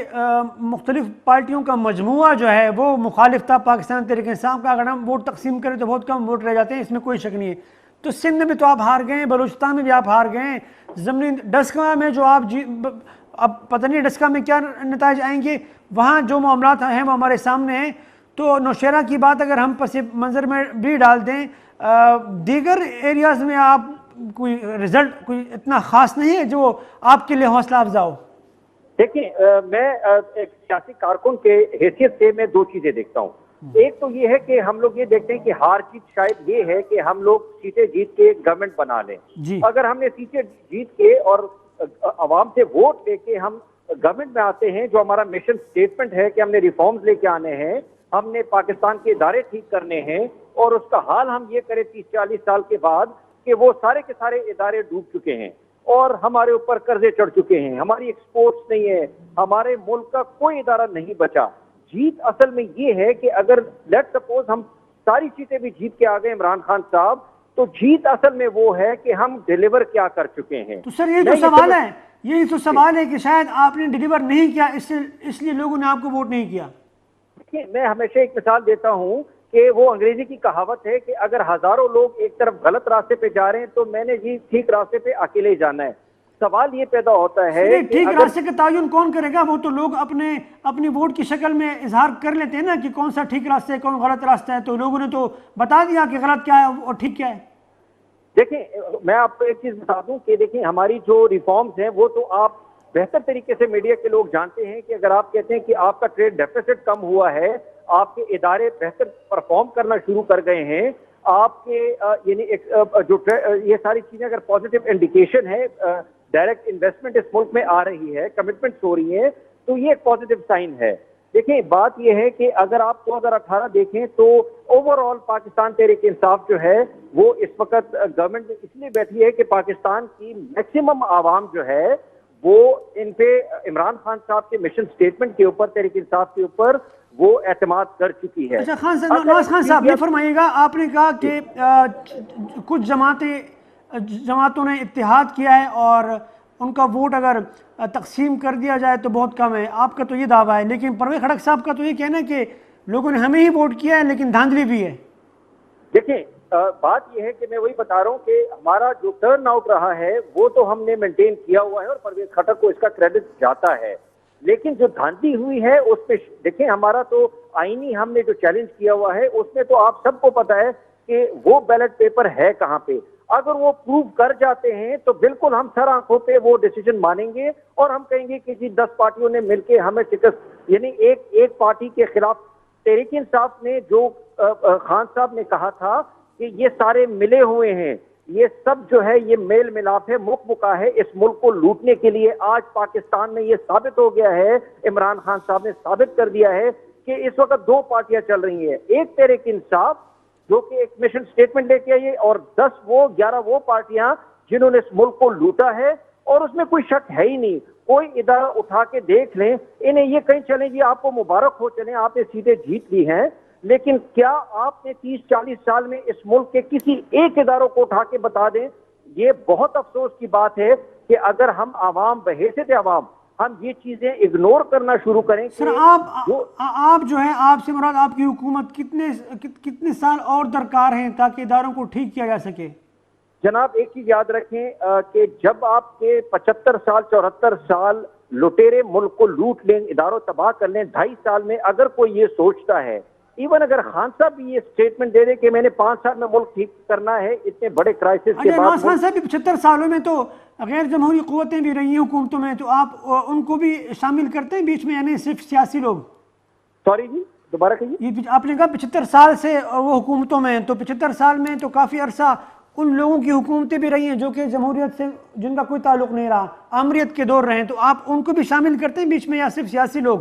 مختلف پارٹیوں کا مجموعہ جو ہے وہ مخالف تھا پاکستان تحریک انصاف کا. اگر ہم ووٹ تقسیم کریں تو بہت کم ووٹ رہ جاتے ہیں، اس میں کوئی شک نہیں ہے. تو سندھ میں بھی تو آپ ہار گئے ہیں، بلوچستان میں بھی آپ ہار گئے ہیں، ضمنی ڈسکا میں جو آپ اب پتہ نہیں ڈسکا میں کیا نتائج آئیں گے، وہاں جو معاملات ہیں وہ ہمارے سامنے ہیں. تو نوشہرہ کی بات اگر ہم پس منظر میں بھی ڈال دیں، دیگر ایریاز میں آپ کوئی رزلٹ کوئی اتنا خاص نہیں ہے جو آپ کے لیے حوصلہ افزا ہو؟ دیکھیں، میں ایک سیاسی کارکن کے حیثیت سے میں دو چیزیں دیکھتا ہوں. ایک تو یہ ہے کہ ہم لوگ یہ دیکھتے ہیں کہ ہار جیت شاید یہ ہے کہ ہم لوگ سیٹیں جیت کے گورنمنٹ بنا لیں. اگر ہم نے سیٹیں جیت کے اور عوام سے ووٹ لے کے ہم گورنمنٹ میں آتے ہیں، جو ہمارا مشن سٹیٹمنٹ ہے کہ ہم نے ریفارمز لے کے آنے ہیں، ہم نے پاکستان کے ادارے ٹھیک کرنے ہیں، اور اس کا حال ہم یہ کریں 30-40 سال کے بعد کہ وہ سارے کے سارے ادارے ڈوب چکے ہیں اور ہمارے اوپر قرضے چڑھ چکے ہیں، ہماری ایکسپورٹس نہیں ہے، ہمارے ملک کا کوئی ادارہ نہیں بچا. جیت اصل میں یہ ہے کہ اگر لیٹ سپوز ہم ساری چیزیں بھی جیت کے آ گئے عمران خان صاحب، تو جیت اصل میں وہ ہے کہ ہم ڈیلیور کیا کر چکے ہیں. تو سر یہی تو سوال ہے کہ شاید آپ نے ڈیلیور نہیں کیا، اس لیے لوگوں نے آپ کو ووٹ نہیں کیا. میں ہمیشہ ایک مثال دیتا ہوں کہ وہ انگریزی کی کہاوت ہے کہ اگر ہزاروں لوگ ایک طرف غلط راستے پہ جا رہے ہیں تو میں نے جی ٹھیک راستے پہ اکیلے ہی جانا ہے. سوال یہ پیدا ہوتا ہے ٹھیک راستے کا تعین کون کرے گا؟ وہ تو لوگ اپنی ووٹ کی شکل میں اظہار کر لیتے ہیں نا کہ کون سا ٹھیک راستہ ہے، کون غلط راستہ ہے. تو لوگوں نے تو بتا دیا کہ غلط کیا ہے اور ٹھیک کیا ہے. دیکھیں، میں آپ کو ایک چیز بتا دوں کہ دیکھیں، ہماری جو ریفارمز ہیں وہ تو آپ بہتر طریقے سے میڈیا کے لوگ جانتے ہیں کہ اگر آپ کہتے ہیں کہ آپ کا ٹریڈ ڈیفیسٹ کم ہوا ہے، آپ کے ادارے بہتر پرفارم کرنا شروع کر گئے ہیں، آپ کے یعنی جو یہ ساری چیزیں اگر پازیٹیو انڈیکیشن ہے، ڈائریکٹ انویسٹمنٹ اس ملک میں آ رہی ہے، کمٹمنٹس ہو رہی ہیں، تو یہ ایک پازیٹیو سائن ہے. دیکھیں، بات یہ ہے کہ اگر آپ 2018 دیکھیں تو اوور آل پاکستان تحریک انصاف جو ہے وہ اس وقت گورنمنٹ اس لیے بیٹھی ہے کہ پاکستان کی میکسیمم عوام جو ہے وہ ان پہ عمران خان صاحب کے مشن سٹیٹمنٹ کے اوپر، تحریک انصاف کے اوپر وہ اعتماد کر چکی ہے. اچھا نواز خان صاحب یہ فرمائیے گا، آپ نے کہا کہ کچھ جماعتوں نے اتحاد کیا ہے اور ان کا ووٹ اگر تقسیم کر دیا جائے تو بہت کم ہے. آپ کا تو یہ دعویٰ ہے، لیکن پرویز خٹک صاحب کا تو یہ کہنا ہے کہ لوگوں نے ہمیں ہی ووٹ کیا ہے لیکن دھاندلی بھی ہے. دیکھیں، بات یہ ہے کہ میں وہی بتا رہا ہوں کہ ہمارا جو ٹرن آؤٹ رہا ہے وہ تو ہم نے مینٹین کیا ہوا ہے اور پرویز خٹک کو اس کا کریڈٹ جاتا ہے. لیکن جو دھاندلی ہوئی ہے اس پہ دیکھیں، ہمارا تو آئینی ہم نے جو چیلنج کیا ہوا ہے اس میں تو آپ سب کو پتا ہے کہ وہ بیلٹ پیپر ہے کہاں پہ. اگر وہ پروو کر جاتے ہیں تو بالکل ہم سر آنکھوں پہ وہ ڈیسیجن مانیں گے اور ہم کہیں گے کہ جی 10 پارٹیوں نے مل کے ہمیں شکست، یعنی ایک پارٹی کے خلاف تحریک انصاف نے جو خان صاحب نے کہا تھا کہ یہ سارے ملے ہوئے ہیں، یہ سب جو ہے یہ میل ملاپ ہے، مکہ ہے اس ملک کو لوٹنے کے لیے. آج پاکستان میں یہ ثابت ہو گیا ہے، عمران خان صاحب نے ثابت کر دیا ہے کہ اس وقت 2 پارٹیاں چل رہی ہیں، ایک تحریک انصاف جو کہ ایک مشن سٹیٹمنٹ لے کے آئی اور 11 وہ پارٹیاں جنہوں نے اس ملک کو لوٹا ہے. اور اس میں کوئی شک ہے ہی نہیں. کوئی ادارہ اٹھا کے دیکھ لیں، انہیں یہ کہیں چلیں جی آپ کو مبارک ہو، چلیں آپ نے سیٹیں جیت لی ہیں، لیکن کیا آپ نے 30-40 سال میں اس ملک کے کسی ایک اداروں کو اٹھا کے بتا دیں؟ یہ بہت افسوس کی بات ہے کہ اگر ہم عوام بحیثیت عوام ہم یہ چیزیں اگنور کرنا شروع کریں. سر آپ جو ہے، آپ سے مراد آپ کی حکومت کتنے سال اور درکار ہیں تاکہ اداروں کو ٹھیک کیا جا سکے؟ جناب ایک چیز یاد رکھیں کہ جب آپ کے 75 سال 74 سال لٹیرے ملک کو لوٹ لیں، اداروں تباہ کر لیں، 2.5 سال میں اگر کوئی یہ سوچتا ہے، ایون اگر خان صاحب بھی یہ سٹیٹمنٹ دے دے کہ میں نے 5 سال میں ملک ٹھیک کرنا ہے اتنے بڑے کرائسس کے بعد. نواز خان صاحب بھی 75 سالوں میں تو غیر جمہوری قوتیں بھی رہی ہیں حکومتوں میں، تو آپ ان کو بھی شامل کرتے ہیں بیچ میں، یعنی صرف سیاسی لوگ؟ سوری جی دوبارہ کہیے. آپ نے کہا 75 سال سے وہ حکومتوں میں، تو 75 سال میں تو کافی عرصہ ان لوگوں کی حکومتیں بھی رہی ہیں جو کہ جمہوریت سے جن کا کوئی تعلق نہیں رہا، آمریت کے دور رہے ہیں، تو آپ ان کو بھی شامل کرتے ہیں بیچ میں یا صرف سیاسی لوگ؟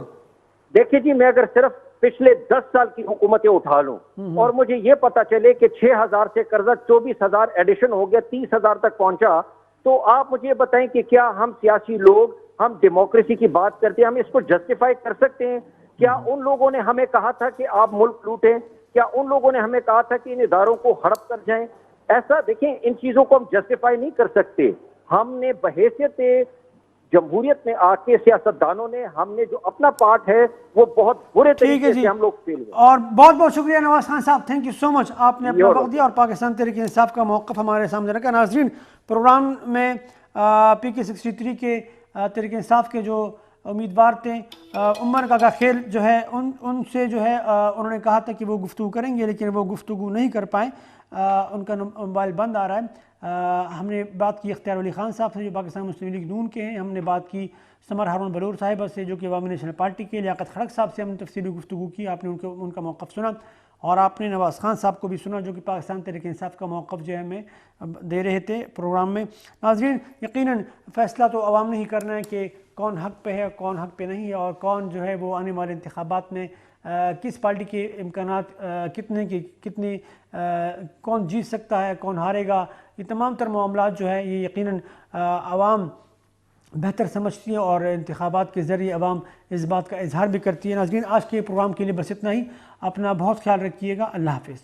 دیکھیے جی، میں اگر صرف پچھلے 10 سال کی حکومتیں اٹھا لوں اور مجھے یہ پتا چلے کہ 6,000 سے قرضہ 24,000 ایڈیشن ہو گیا، 30,000 تک پہنچا، تو آپ مجھے بتائیں کہ کیا ہم سیاسی لوگ، ہم ڈیموکریسی کی بات کرتے ہیں، ہم اس کو جسٹیفائی کر سکتے ہیں؟ کیا ان لوگوں نے ہمیں کہا تھا کہ آپ ملک لوٹیں؟ کیا ان لوگوں نے ہمیں کہا تھا کہ ان اداروں کو ہڑپ کر جائیں؟ ایسا دیکھیں، ان چیزوں کو ہم جسٹیفائی نہیں کر سکتے. ہم نے بحیثیت جمہوریت میں آ کے سیاستدانوں نے، ہم نے جو اپنا پارٹ ہے وہ بہت برے طریقے سے ہم لوگ فیل ہوئے. اور بہت بہت شکریہ نواز خان صاحب، تھینک یو سو مچ، آپ نے اپنا وقت دیا اور پاکستان تحریک انصاف کا موقف ہمارے سامنے رکھا. ناظرین، پروگرام میں PK-63 کے تحریک انصاف کے جو امیدوار تھے عمر کاکا خیل جو ہے، ان سے جو ہے انہوں نے کہا تھا کہ وہ گفتگو کریں گے، لیکن وہ گفتگو نہیں کر پائیں، ان کا موبائل بند آ رہا ہے. ہم نے بات کی اختیار ولی خان صاحب سے جو پاکستان مسلم لیگ نون کے ہیں، ہم نے بات کی سمر ہارون بلور صاحبہ سے جو کہ عوامی نیشنل پارٹی کے، لیاقت کھڑک صاحب سے ہم نے تفصیلی گفتگو کی، آپ نے ان کا موقف سنا، اور آپ نے نواز خان صاحب کو بھی سنا جو کہ پاکستان تحریک انصاف کا موقف جو ہے ہمیں دے رہے تھے پروگرام میں. ناظرین، یقیناً فیصلہ تو عوام نے ہی کرنا ہے کہ کون حق پہ ہے، کون حق پہ نہیں ہے، اور کون جو ہے وہ آنے والے انتخابات میں کس پارٹی کے امکانات کتنے کون جیت سکتا ہے، کون ہارے گا. یہ تمام تر معاملات جو ہے یہ یقیناً عوام بہتر سمجھتی ہے، اور انتخابات کے ذریعے عوام اس بات کا اظہار بھی کرتی ہے. ناظرین، آج کے پروگرام کے لیے بس اتنا ہی. اپنا بہت خیال رکھیے گا. اللہ حافظ.